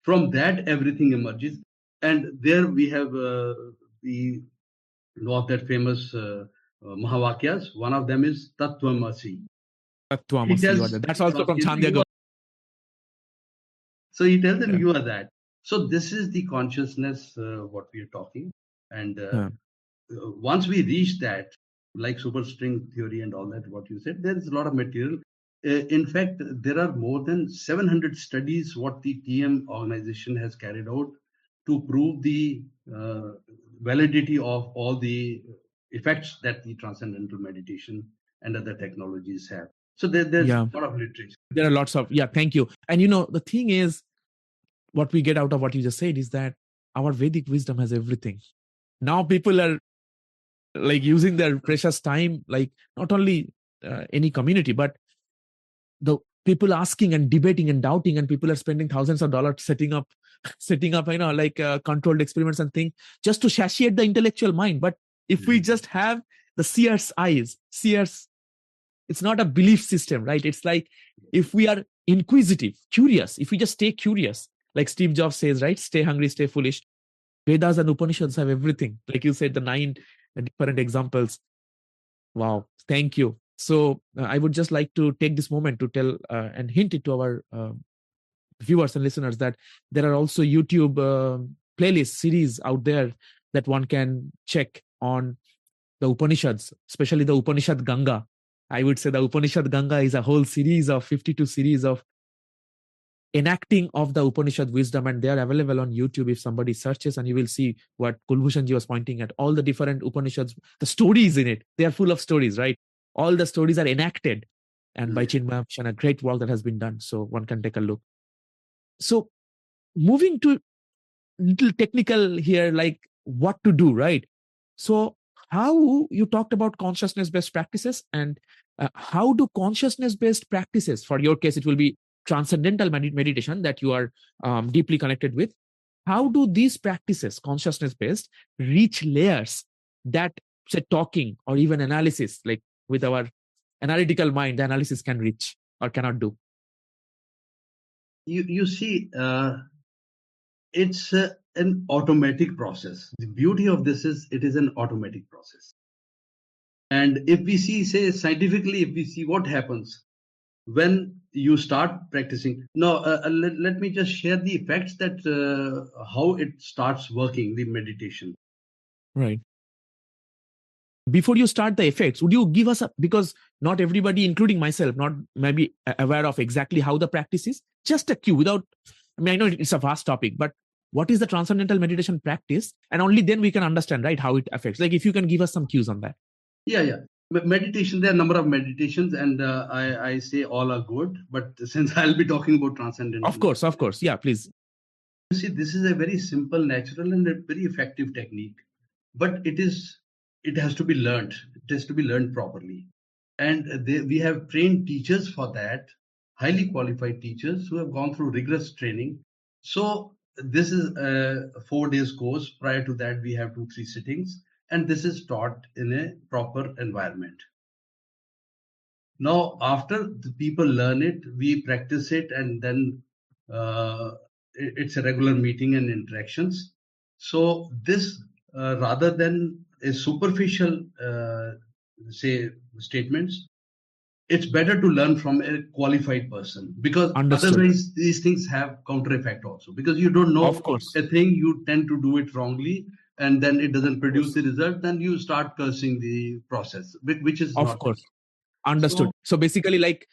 from that, everything emerges. And there we have the law of that famous Mahavakyas. One of them is Tattvamasi. He tells, That's also from Chandogya. so he tells them, you are that. So this is the consciousness, what we are talking. And once we reach that, like superstring theory and all that, what you said, there is a lot of material. In fact, there are more than 700 studies what the TM organization has carried out to prove the validity of all the effects that the transcendental meditation and other technologies have. So there's a lot of literature. There are lots of, thank you. And the thing is, what we get out of what you just said is that our Vedic wisdom has everything. Now people are like using their precious time, like not only any community, but the people asking and debating and doubting, and people are spending thousands of dollars setting up, like controlled experiments and things just to satiate the intellectual mind. But if we just have the seer's eyes, it's not a belief system, right? It's like if we are inquisitive, curious, if we just stay curious, like Steve Jobs says, right? Stay hungry, stay foolish. Vedas and Upanishads have everything. Like you said, the 9 different examples. Wow. Thank you. So I would just like to take this moment to tell and hint it to our viewers and listeners that there are also YouTube playlist series out there that one can check on the Upanishads, especially the Upanishad Ganga. I would say the Upanishad Ganga is a whole series of 52 series of enacting of the Upanishad wisdom, and they are available on YouTube. If somebody searches, and you will see what Kul Bhushan ji was pointing at, all the different Upanishads, the stories in it, they are full of stories, right? All the stories are enacted, and by Chinmaya Mission, a great work that has been done. So one can take a look. So moving to little technical here, like what to do, right? So how you talked about consciousness based practices, and how do consciousness based practices, for your case it will be transcendental meditation that you are deeply connected with, how do these practices, consciousness based, reach layers that, say, talking or even analysis, like with our analytical mind, the analysis can reach or cannot do? You see, it's an automatic process. The beauty of this is it is an automatic process. And if we see, say, scientifically, if we see what happens when you start practicing. Now, let me just share the effects that how it starts working, the meditation. Right. Before you start the effects, would you give us because not everybody, including myself, not maybe aware of exactly how the practice is, just a cue without, I mean, I know it's a vast topic, but what is the transcendental meditation practice? And only then we can understand, right, how it affects. Like if you can give us some cues on that. Yeah. Meditation, there are a number of meditations, and I say all are good, but since I'll be talking about transcendental. Of course. Yeah, please. You see, this is a very simple, natural, and a very effective technique, but it has to be learned. It has to be learned properly, and we have trained teachers for that, highly qualified teachers who have gone through rigorous training. So this is a 4 days course. Prior to that, we have 2-3 sittings, and this is taught in a proper environment. Now, after the people learn it, we practice it, and then it's a regular meeting and interactions. So this, rather than a superficial, say, statements, it's better to learn from a qualified person, because Understood. otherwise these things have counter effect also, because you don't know Of course. a thing, you tend to do it wrongly, and then it doesn't produce the result, then you start cursing the process, which is Of not. course. Understood. So So basically, like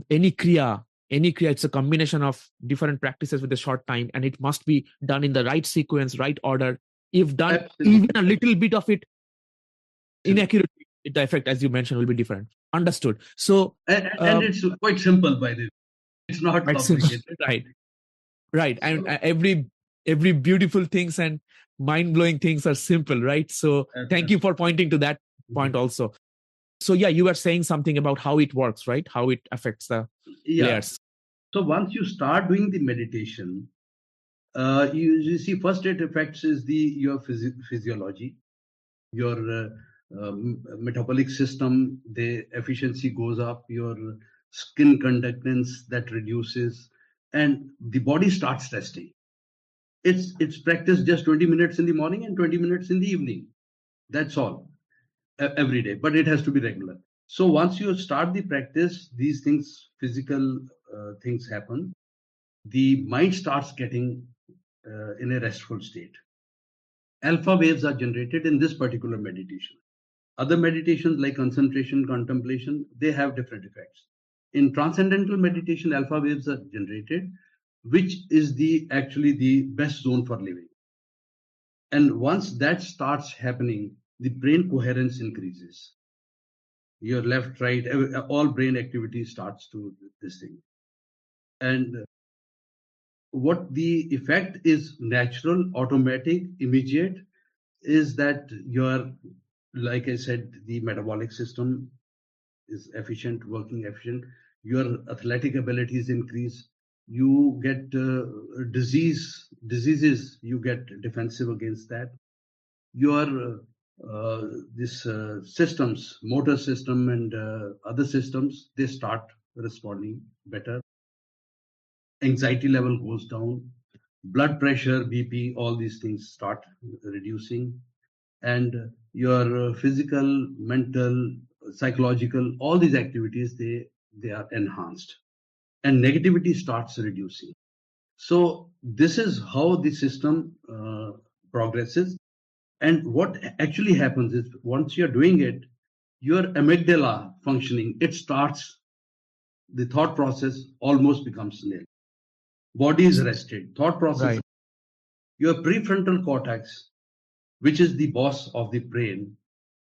any kriya, it's a combination of different practices with a short time, and it must be done in the right sequence, right order. If done absolutely. even a little bit of it inaccurately, the effect, as you mentioned, will be different. Understood. So And it's quite simple, by the way. It's not quite simple. complicated. Right. And every beautiful things and mind blowing things are simple, right? So thank you for pointing to that point also. So yeah, you were saying something about how it works, right? How it affects the layers. So once you start doing the meditation, you see, first it affects is your physiology, your metabolic system. The efficiency goes up, your skin conductance that reduces, and the body starts resting. It's practiced just 20 minutes in the morning and 20 minutes in the evening. That's all, every day, but it has to be regular. So once you start the practice, these things, physical things happen. The mind starts getting in a restful state. Alpha waves are generated in this particular meditation. Other meditations like concentration, contemplation, they have different effects. In transcendental meditation, alpha waves are generated, which is actually the best zone for living. And once that starts happening, the brain coherence increases. Your left, right, all brain activity starts to this thing. And what the effect is natural, automatic, immediate, is that your, like I said, the metabolic system is efficient, working efficient. Your athletic abilities increase. You get diseases, you get defensive against that. Your this systems, motor system and other systems, they start responding better. Anxiety level goes down, blood pressure, BP, all these things start reducing, and your physical, mental, psychological, all these activities, they are enhanced, and negativity starts reducing. So this is how the system progresses. And what actually happens is, once you're doing it, your amygdala functioning, it starts, the thought process almost becomes nil. Body is rested, thought process. Right. Your prefrontal cortex, which is the boss of the brain,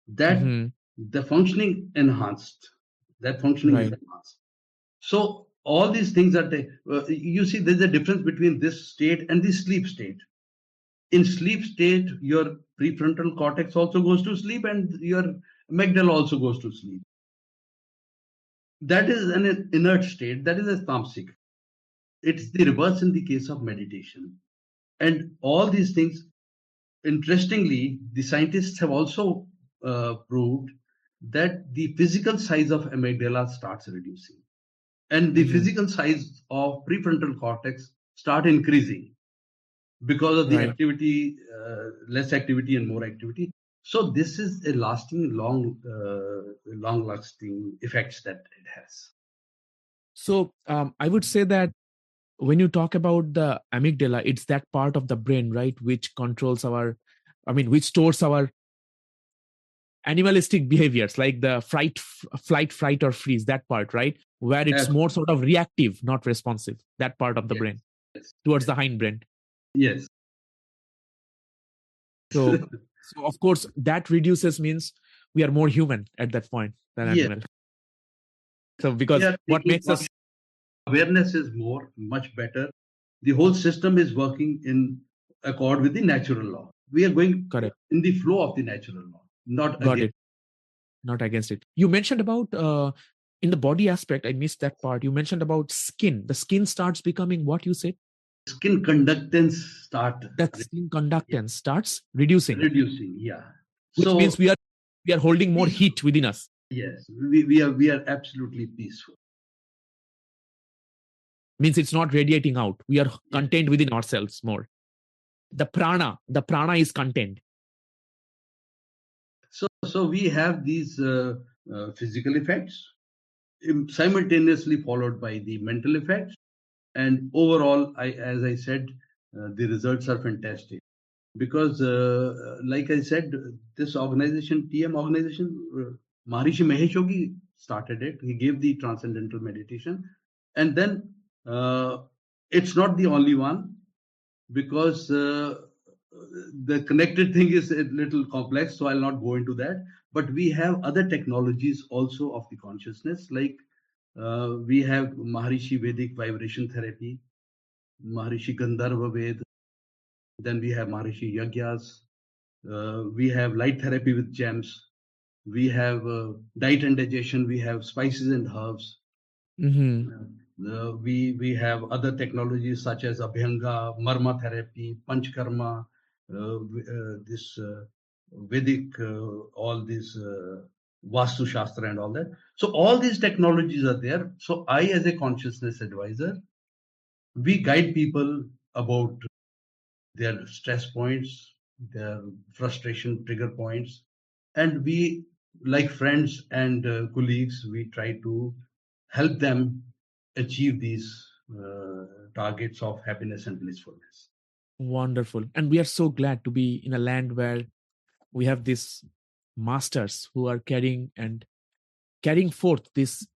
that Hmm. the functioning enhanced. That functioning is Right. enhanced. So all these things are you see, there's a difference between this state and the sleep state. In sleep state, your prefrontal cortex also goes to sleep, and your amygdala also goes to sleep. That is an inert state. That is a tamasic. It's the reverse in the case of meditation. And all these things, interestingly, the scientists have also proved that the physical size of amygdala starts reducing, and the Hmm. physical size of prefrontal cortex start increasing because of the Right. activity, less activity and more activity. So this is a lasting, long-lasting effects that it has. So I would say that when you talk about the amygdala, it's that part of the brain, right, which controls our, which stores our animalistic behaviors, like the flight, fright, or freeze. That part, right, where it's Yes, more sort of reactive, not responsive. That part of the yes, brain yes, towards the hindbrain. yes. So, so of course, that reduces means we are more human at that point than Yes, animal. So we because are what taking makes us awareness is much better. The whole system is working in accord with the natural law. We are going correct, in the flow of the natural law, not got against. it, not against it. You mentioned about in the body aspect. I missed that part. You mentioned about skin. The skin starts becoming what you said. Skin conductance start That skin conductance starts reducing, reducing. Yeah. which means So we are holding more peaceful. heat within us. Yes, we are absolutely peaceful. Means it's not radiating out. We are Yeah. contained within ourselves more. The prana is contained. So we have these physical effects simultaneously followed by the mental effects, and overall, as I said, the results are fantastic. Because like I said, this organization, TM organization, Maharishi Mahesh Yogi started it. He gave the transcendental meditation, and then it's not the only one, because the connected thing is a little complex, so I'll not go into that. But we have other technologies also of the consciousness, like we have Maharishi Vedic vibration therapy, Maharishi Gandharva Ved, then we have Maharishi Yagyas, we have light therapy with gems, we have diet and digestion, we have spices and herbs. Mm-hmm. We have other technologies such as Abhyanga, Marma therapy, Panchkarma, this Vedic, all these Vastu Shastra and all that. So all these technologies are there. So I, as a consciousness advisor, we guide people about their stress points, their frustration trigger points, and we, like friends and colleagues, we try to help them achieve these targets of happiness and blissfulness. Wonderful. And we are so glad to be in a land where we have these masters who are carrying forth this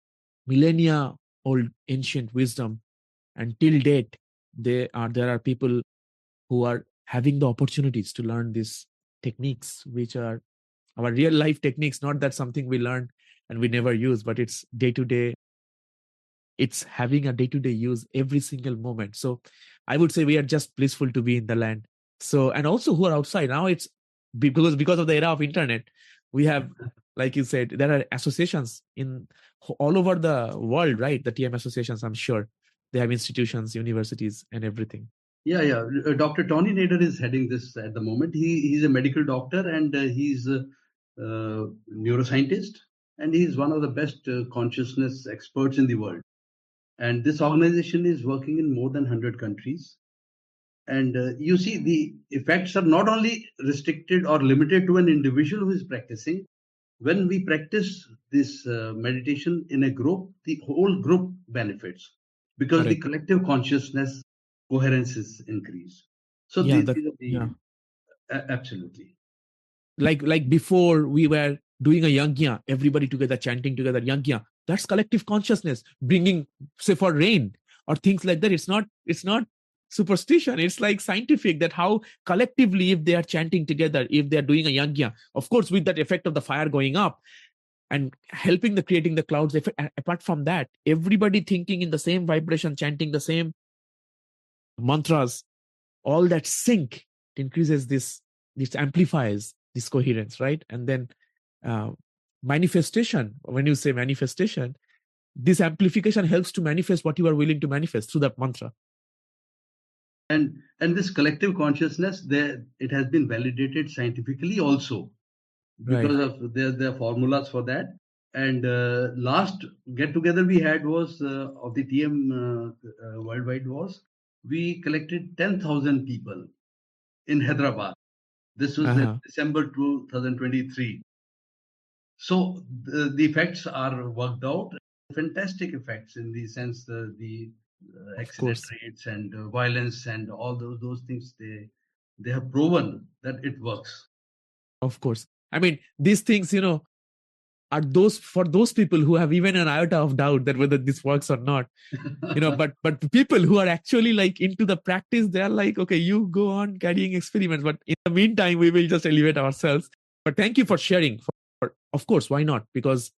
millennia old ancient wisdom. And till date, there are people who are having the opportunities to learn these techniques, which are our real life techniques, not that something we learn and we never use, but it's day to day. It's having a day to day use every single moment. So I would say we are just blissful to be in the land. So, and also who are outside now, it's because of the era of internet, we have, like you said, there are associations in all over the world, right? The TM associations, I'm sure they have institutions, universities, and everything. Yeah. Dr. Tony Nader is heading this at the moment. He's a medical doctor, and he's a neuroscientist, and he's one of the best consciousness experts in the world. And this organization is working in more than 100 countries. And you see, the effects are not only restricted or limited to an individual who is practicing, when we practice this meditation in a group, the whole group benefits because the Correct. collective consciousness coherence is increased. So Yeah, these are yeah. the absolutely. Like before we were doing a yajna, everybody together chanting together yajna. That's collective consciousness, bringing, say, for rain or things like that. It's not superstition. It's like scientific, that how collectively, if they are chanting together, if they are doing a yajna, of course, with that effect of the fire going up and helping the creating the clouds. Apart from that, everybody thinking in the same vibration, chanting the same mantras, all that sync, it increases this amplifies this coherence, right? And then uh, manifestation, when you say manifestation, this amplification helps to manifest what you are willing to manifest through that mantra. And this collective consciousness, there it has been validated scientifically also Right. because of their formulas for that. And last get together we had was of the TM worldwide was we collected 10,000 people in Hyderabad. This was in Uh-huh. December 2023. So the effects are worked out, fantastic effects in the sense the Of accident course. rates and violence and all those things they have proven that it works. Of course. I mean, these things, are those for those people who have even an iota of doubt that whether this works or not. But the people who are actually like into the practice, they are like, okay, you go on carrying experiments, but in the meantime we will just elevate ourselves. But thank you for sharing. Of course, why not? Because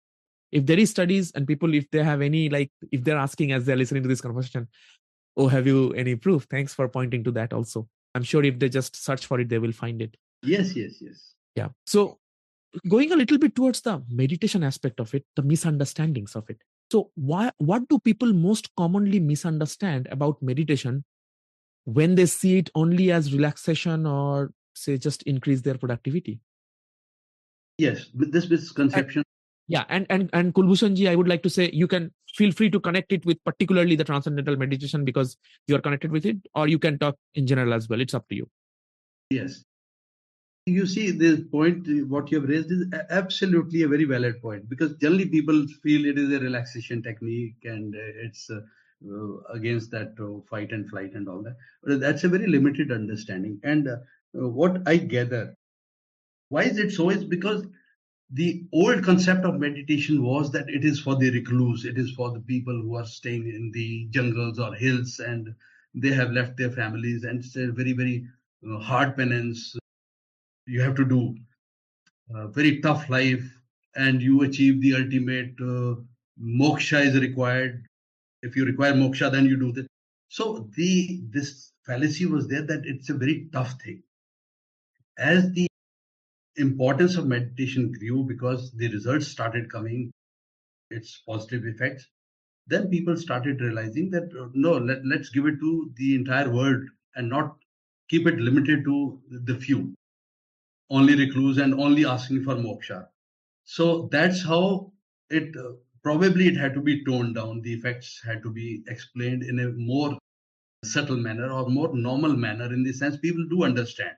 if there is studies and people, if they have any, like, if they're asking as they're listening to this conversation, oh, have you any proof? Thanks for pointing to that also. I'm sure if they just search for it, they will find it. Yes, yes, yes. Yeah. So going a little bit towards the meditation aspect of it, the misunderstandings of it. So what do people most commonly misunderstand about meditation when they see it only as relaxation or, say, just increase their productivity? Yes, with this And, misconception. yeah, and Kul Bhushan ji, I would like to say, you can feel free to connect it with particularly the transcendental meditation because you are connected with it, or you can talk in general as well. It's up to you. Yes. You see, this point, what you have raised is absolutely a very valid point because generally people feel it is a relaxation technique and it's against that fight and flight and all that. But that's a very limited understanding. And what I gather, why is it so? Is because the old concept of meditation was that it is for the recluse, it is for the people who are staying in the jungles or hills and they have left their families and it's a very, very hard penance you have to do very tough life and you achieve the ultimate moksha is required. If you require moksha, then you do this. So this fallacy was there that it's a very tough thing. As the importance of meditation grew because the results started coming, its positive effects, then people started realizing that no, let's give it to the entire world and not keep it limited to the few, only recluse and only asking for moksha. So that's how it probably it had to be toned down. The effects had to be explained in a more subtle manner or more normal manner in the sense people do understand.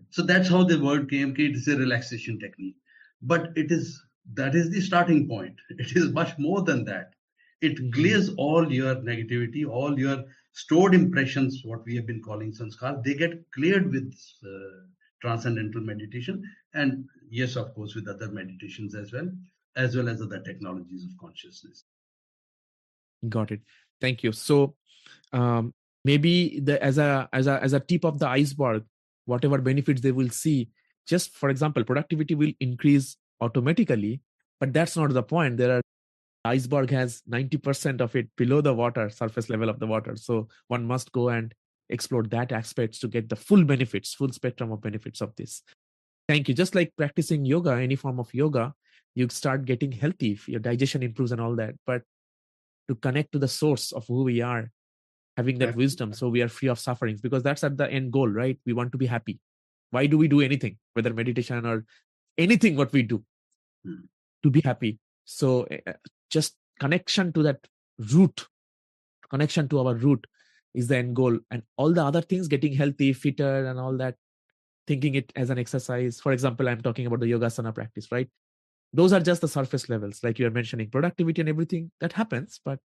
So that's how the word came. It is a relaxation technique, but it is that is the starting point. It is much more than that. It Mhm. clears all your negativity, all your stored impressions, what we have been calling sanskar. They get cleared with transcendental meditation, and yes, of course, with other meditations as well as other technologies of consciousness. Got it. Thank you. So um, maybe the as a tip of the iceberg, whatever benefits they will see, just for example, productivity will increase automatically, but that's not the point. Iceberg has 90% of it below the water, surface level of the water, so one must go and explore that aspects to get the full benefits, full spectrum of benefits of this. Thank you. Just like practicing yoga, any form of yoga, you start getting healthy, your digestion improves and all that, but to connect to the source of who we are, having that wisdom, so we are free of sufferings, because that's at the end goal, right? We want to be happy. Why do we do anything, whether meditation or anything what we do? Hmm. To be happy. So just connection to that root, connection to our root is the end goal, and all the other things, getting healthy, fitter and all that, thinking it as an exercise. For example, I'm talking about the yogasana practice, right? Those are just the surface levels, like you are mentioning productivity and everything that happens, but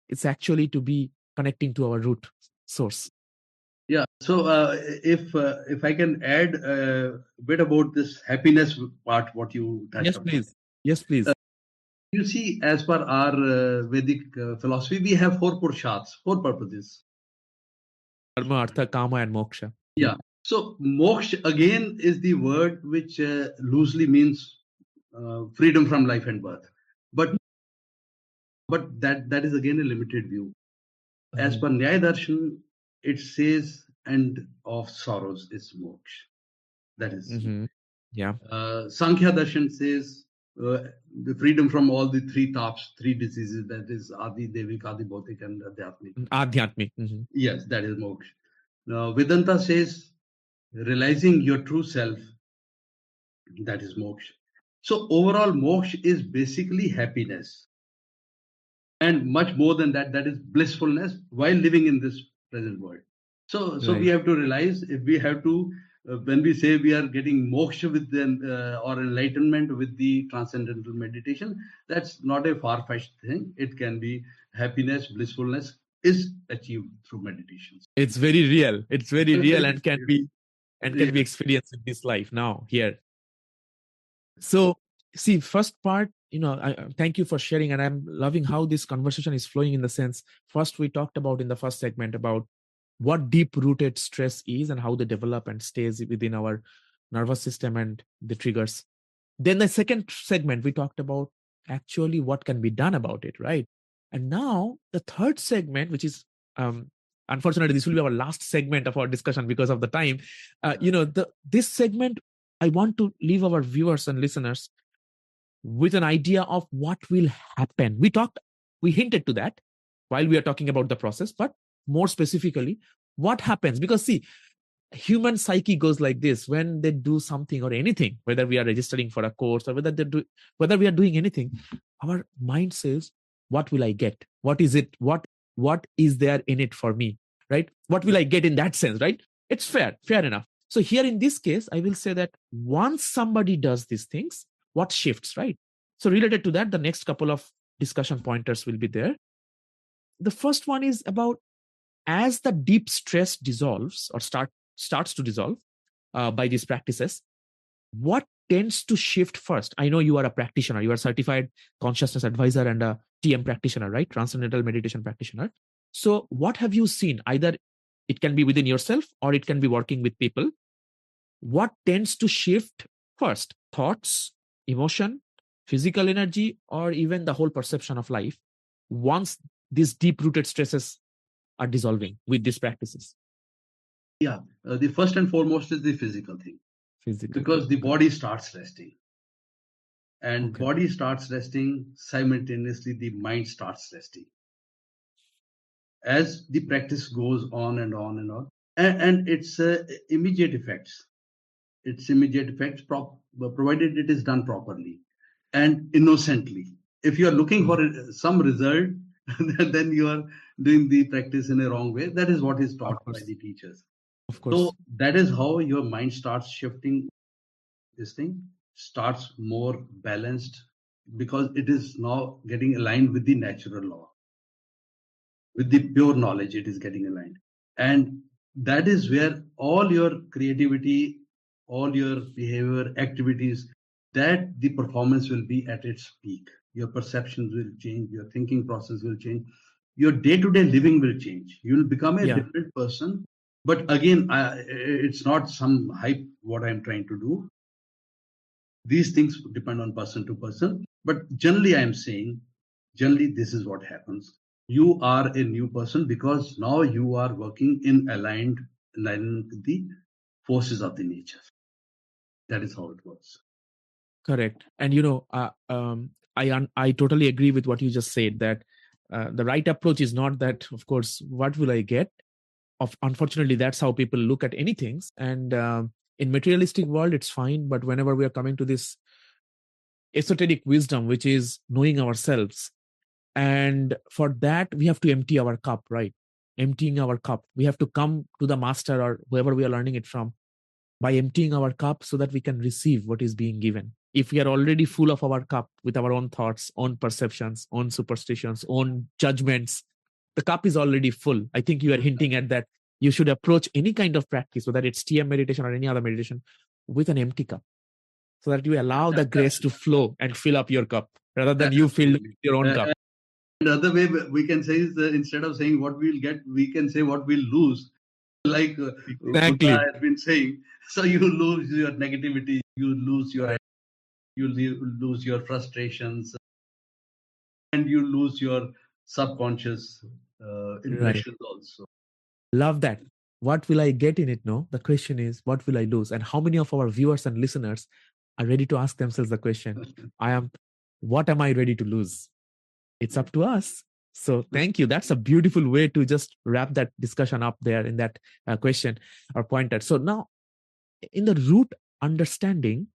it's actually to be connecting to our root source. Yeah. So if I can add a bit about this happiness part, what you touched Yes, upon. please. Yes, please. You see, as per our Vedic philosophy, we have four purushats, four purposes. Dharma, artha, kama, and moksha. Yeah. So moksha again is the word which loosely means freedom from life and birth, but that is again a limited view. As per Nyaya Darshan, it says end of sorrows is moksha. That is. Yeah. Sankhya Darshan says the freedom from all the three taps, three diseases, that is Adi, Devik, Adi Bhautik, and Adhyatmik. Adhyatmik. Yes, that is moksha. Now, Vedanta says realizing your true self, that is moksha. So, overall, moksha is basically happiness. And much more than that, that is blissfulness while living in this present world. So we Right. have to realize, if we have to, when we say we are getting moksha with the, or enlightenment with the transcendental meditation, that's not a far-fetched thing. It can be happiness, blissfulness is achieved through meditations. It's very real. It's very real and can be Yeah. experienced in this life now here. So, see, first part, thank you for sharing, and I'm loving how this conversation is flowing. In the sense, first we talked about in the first segment about what deep rooted stress is and how they develop and stays within our nervous system and the triggers. Then the second segment we talked about actually what can be done about it, right? And now the third segment, which is unfortunately this will be our last segment of our discussion because of the time. This segment, I want to leave our viewers and listeners with an idea of what will happen. We hinted to that while we are talking about the process, but more specifically, what happens? Because see, human psyche goes like this: when they do something or anything, whether we are registering for a course or whether we are doing anything, our mind says, what will I get? What is it? What is there in it for me? Right? What will I get in that sense? Right? It's fair enough. So here in this case, I will say that once somebody does these things, what shifts, right? So related to that, the next couple of discussion pointers will be there. The first one is about, as the deep stress dissolves or starts to dissolve by these practices, what tends to shift first? I know you are a practitioner, you are a certified consciousness advisor and a TM practitioner, right? Transcendental meditation practitioner. So what have you seen? Either it can be within yourself or it can be working with people. What tends to shift first? Thoughts, emotion, physical energy, or even the whole perception of life once these deep rooted stresses are dissolving with these practices? Yeah. The first and foremost is the physical thing, Physical. because the body starts resting. And Okay. body starts resting, simultaneously the mind starts resting. As the practice goes on and on and on, and it's immediate effects. It's immediate effects, provided it is done properly and innocently. If you are looking for some result, then you are doing the practice in a wrong way. That is what is Of taught by course. the teachers. Of So course. that is how your mind starts shifting. This thing starts more balanced, because it is now getting aligned with the natural law, with the pure knowledge. It is getting aligned, and that is where all your creativity, all your behavior activities, that the performance will be at its peak. Your perceptions will change, your thinking process will change, your day-to-day living will change. You will become a Yeah. different person. But again, it's not some hype what I'm trying to do. These things depend on person to person, but generally I am saying, generally this is what happens. You are a new person because now you are working in alignment with the forces of the nature. That is how it works. Correct. And I totally agree with what you just said, that the right approach is not that, of course, what will I get? Unfortunately, that's how people look at anything. And in materialistic world, it's fine. But whenever we are coming to this esoteric wisdom, which is knowing ourselves, and for that, we have to empty our cup, right? Emptying our cup. We have to come to the master or whoever we are learning it from by emptying our cup so that we can receive what is being given. If we are already full of our cup with our own thoughts, own perceptions, own superstitions, own judgments, the cup is already full. I think you are hinting at that. You should approach any kind of practice, whether it's TM meditation or any other meditation, with an empty cup, so that you allow the grace to flow and fill up your cup rather than you fill Absolutely. your own cup. Another way we can say is instead of saying what we'll get, we can say what we'll lose. Like Buddha Exactly. has been saying, so you lose your negativity, you lose your lose your frustrations, and you lose your subconscious Right. impressions also. Love that. What will I get in it? No, the question is, what will I lose? And how many of our viewers and listeners are ready to ask themselves the question, what am I ready to lose? It's up to us. So thank you. That's a beautiful way to just wrap that discussion up there in that question or pointer. So now in the root understanding,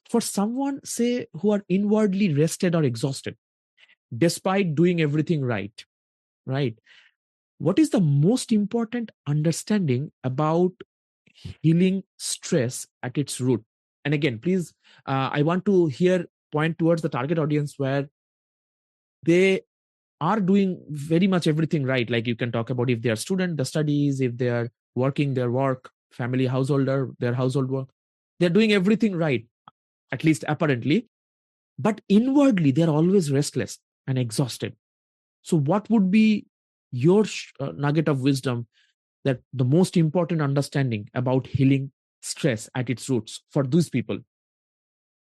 for someone, say, who are inwardly rested or exhausted, despite doing everything right? What is the most important understanding about healing stress at its root? And again, please, I want to here point towards the target audience where they are doing very much everything right. Like you can talk about if they are student, the studies, if they are working, their work, family, householder, their household work, they're doing everything right, at least apparently. But inwardly, they're always restless and exhausted. So, what would be your nugget of wisdom, that the most important understanding about healing stress at its roots for these people?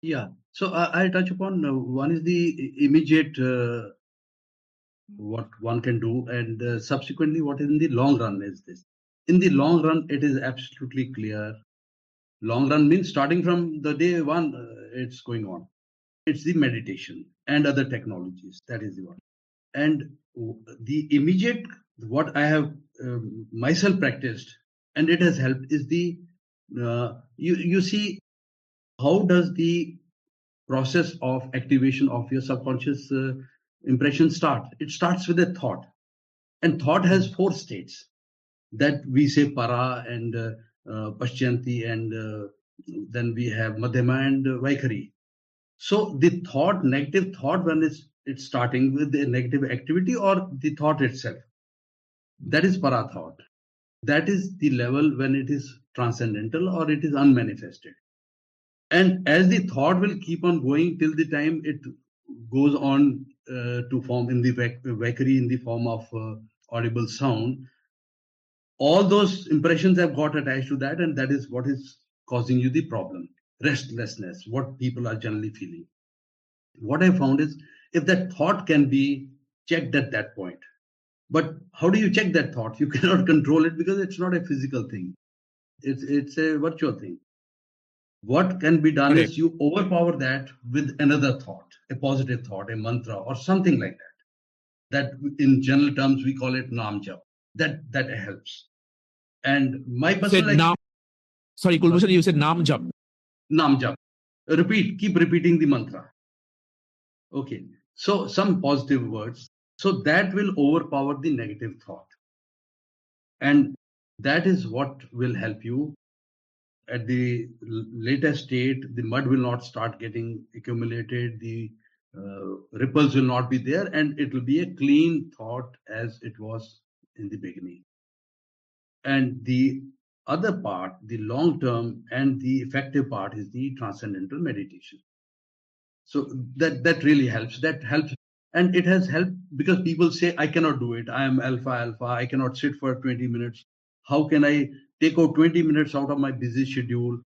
Yeah. So I'll touch upon one is the immediate what one can do, and subsequently what in the long run is this. In the long run, it is absolutely clear. Long run means starting from the day one, it's going on. It's the meditation and other technologies. That is the one. And the immediate, what I have myself practiced, and it has helped, is the you see how does the process of activation of your subconscious impression start. It starts with a thought, and thought has four states that we say para and paschyanti, and then we have madhyama and vaikhari. So the thought, negative thought, when it's starting with the negative activity or the thought itself, that is para thought. That is the level when it is transcendental or it is unmanifested. And as the thought will keep on going till the time it goes on to form in the vaikhari in the form of audible sound, all those impressions have got attached to that, and that is what is causing you the problem, restlessness, what people are generally feeling. What I found is, if that thought can be checked at that point, but how do you check that thought? You cannot control it because it's not a physical thing, it's a virtual thing. What can be done Correct. is you overpower that with another thought, a positive thought, a mantra or something like that in general terms we call it nam jap. That helps. And my You said personal Nam. Sorry, Kul sorry, Bhushan, you said Nam Jap. nam jap. Keep repeating the mantra. Okay. So some positive words. So that will overpower the negative thought. And that is what will help you at the later state. The mud will not start getting accumulated. The ripples will not be there. And it will be a clean thought as it was in the beginning. And the other part, the long term and the effective part, is the transcendental meditation. So that really helps. That helps, and it has helped because people say, I cannot do it, I am alpha, I cannot sit for 20 minutes. How can I take out 20 minutes out of my busy schedule?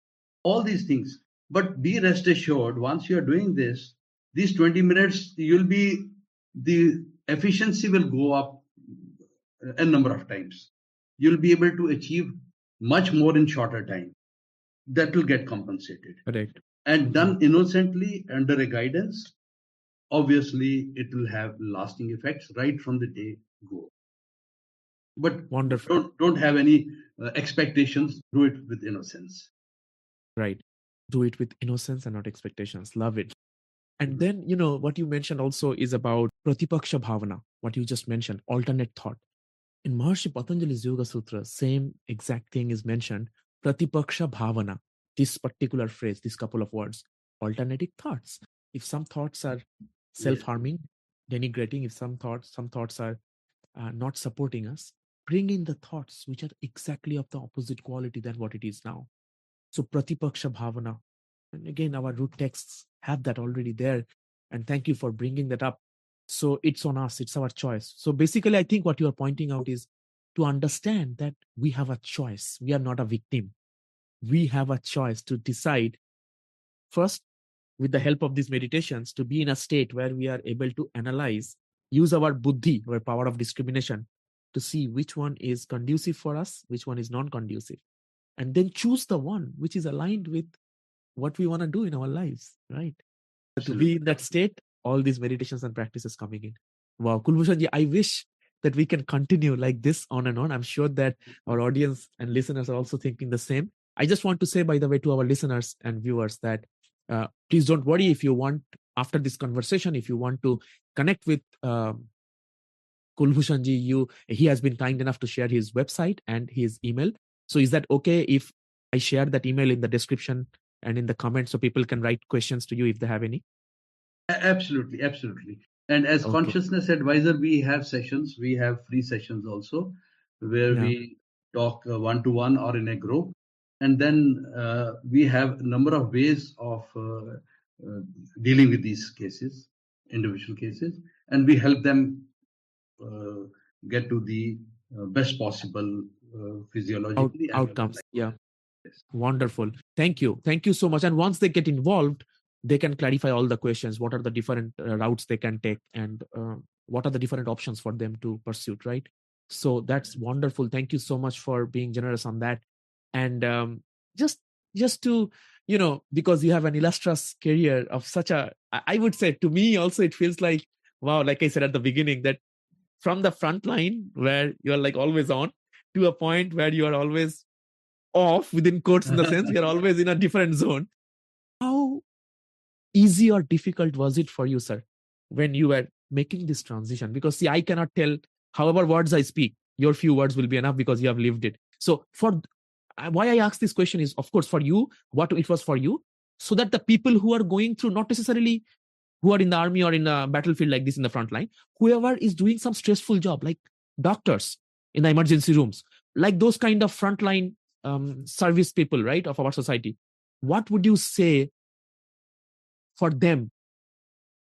All these things. But be rest assured, once you are doing this, these 20 minutes, the efficiency will go up a number of times. You'll be able to achieve much more in shorter time. That will get compensated. Correct. And done innocently under a guidance, obviously it will have lasting effects right from the day go. But Wonderful. don't have any expectations. Do it with innocence. Right. Do it with innocence and not expectations. Love it. And Mhm. then, what you mentioned also is about Pratipaksha Bhavana, what you just mentioned, alternate thought. In Maharishi Patanjali's Yoga Sutra, same exact thing is mentioned. Pratipaksha bhavana, this particular phrase, this couple of words, alternative thoughts. If some thoughts are self-harming, denigrating, if some thoughts are not supporting us, bring in the thoughts which are exactly of the opposite quality than what it is now. So pratipaksha bhavana. And again, our root texts have that already there. And thank you for bringing that up. So it's on us, it's our choice. So basically, I think what you are pointing out is to understand that we have a choice. We are not a victim. We have a choice to decide first, with the help of these meditations, to be in a state where we are able to analyze, use our buddhi, our power of discrimination, to see which one is conducive for us, which one is non-conducive, and then choose the one which is aligned with what we want to do in our lives, right? To be in that state, all these meditations and practices coming in. Wow, Kul Bhushan ji, I wish that we can continue like this on and on. I'm sure that our audience and listeners are also thinking the same. I just want to say, by the way, to our listeners and viewers that please don't worry if you want, after this conversation, if you want to connect with Kul Bhushan ji, he has been kind enough to share his website and his email. So is that okay if I share that email in the description and in the comments so people can write questions to you if they have any? Absolutely, absolutely. And as Okay. consciousness advisor, we have sessions, we have free sessions also, where Yeah. we talk one to one or in a group. And then we have a number of ways of dealing with these cases, individual cases, and we help them uh, get to the best possible physiologically and Outcomes. Yeah. yes. Wonderful. Thank you. Thank you so much. And once they get involved, they can clarify all the questions. What are the different routes they can take, and what are the different options for them to pursue, right? So that's wonderful. Thank you so much for being generous on that. And just just to, because you have an illustrious career of such a, I would say, to me also it feels like, wow, like I said at the beginning, that from the front line where you're like always on, to a point where you are always off, within quotes, in the sense we are always in a different zone. How easy or difficult was it for you, sir, when you were making this transition? Because see, I cannot tell, however words I speak, your few words will be enough because you have lived it. So for why I ask this question is, of course, for you, what it was for you, so that the people who are going through, not necessarily who are in the army or in a battlefield like this in the front line, whoever is doing some stressful job, like doctors in the emergency rooms, like those kind of frontline service people, right, of our society, what would you say for them?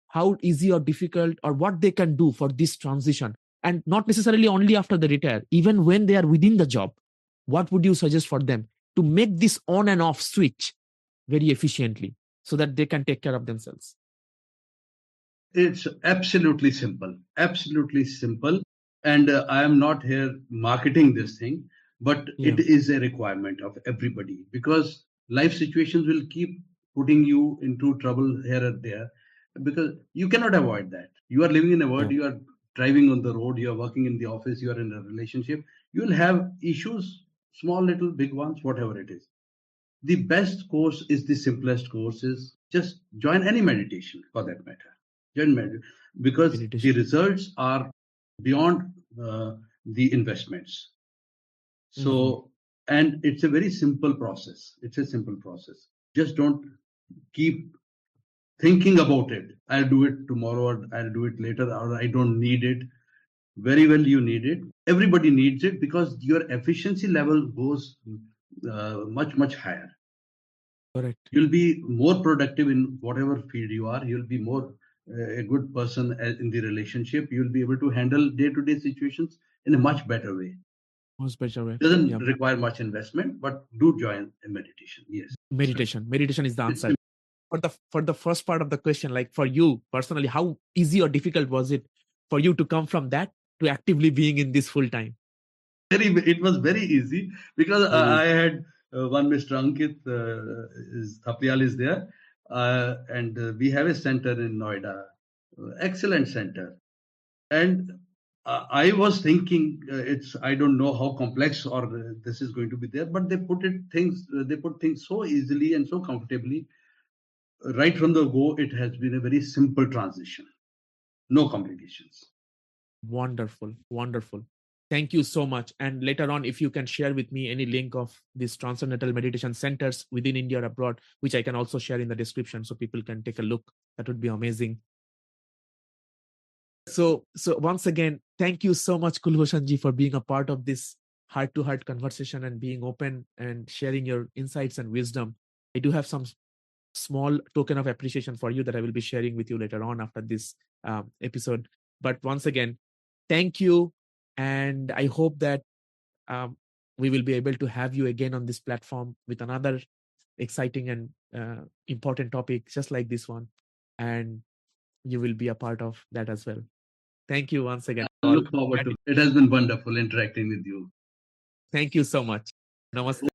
How easy or difficult, or what they can do for this transition? And not necessarily only after they retire, even when they are within the job, what would you suggest for them to make this on and off switch very efficiently so that they can take care of themselves? It's absolutely simple, absolutely simple. And I am not here marketing this thing, but Yeah. it is a requirement of everybody because life situations will keep putting you into trouble here and there because you cannot avoid that. You are living in a world, Yeah. you are driving on the road, you are working in the office, you are in a relationship, you will have issues, small, little, big ones, whatever it is. The best course is the simplest course is just join any meditation for that matter. Join because the Meditation. results are beyond the investments. Mhm. So, and it's a very simple process. It's a simple process. Just don't keep thinking about it. I'll do it tomorrow or I'll do it later or I don't need it. Very well, you need it. Everybody needs it because your efficiency level goes much, much higher. Correct. You'll be more productive in whatever field you are. You'll be more a good person in the relationship. You'll be able to handle day-to-day situations in a much better way. Most better way. Doesn't Yeah. require much investment, but do join a meditation. Yes, Meditation is the it's answer. For the first part of the question, like for you personally, how easy or difficult was it for you to come from that to actively being in this full time? very. It was very easy because Very I easy. had one Mr. Ankit is Thaplial is there, and we have a center in Noida, excellent center. And I was thinking it's I don't know how complex or this is going to be there, but they put things so easily and so comfortably. Right from the go, it has been a very simple transition, no complications. Wonderful. Wonderful. Thank you so much. And later on, if you can share with me any link of these transcendental meditation centers within India or abroad, which I can also share in the description so people can take a look, that would be amazing. So once again, thank you so much, Kul Bhushan ji, for being a part of this heart-to-heart conversation and being open and sharing your insights and wisdom. I do have some small token of appreciation for you that I will be sharing with you later on after this episode. But once again, thank you. And I hope that we will be able to have you again on this platform with another exciting and important topic, just like this one. And you will be a part of that as well. Thank you once again. I look forward to it. It has been wonderful interacting with you. Thank you so much. Namaste.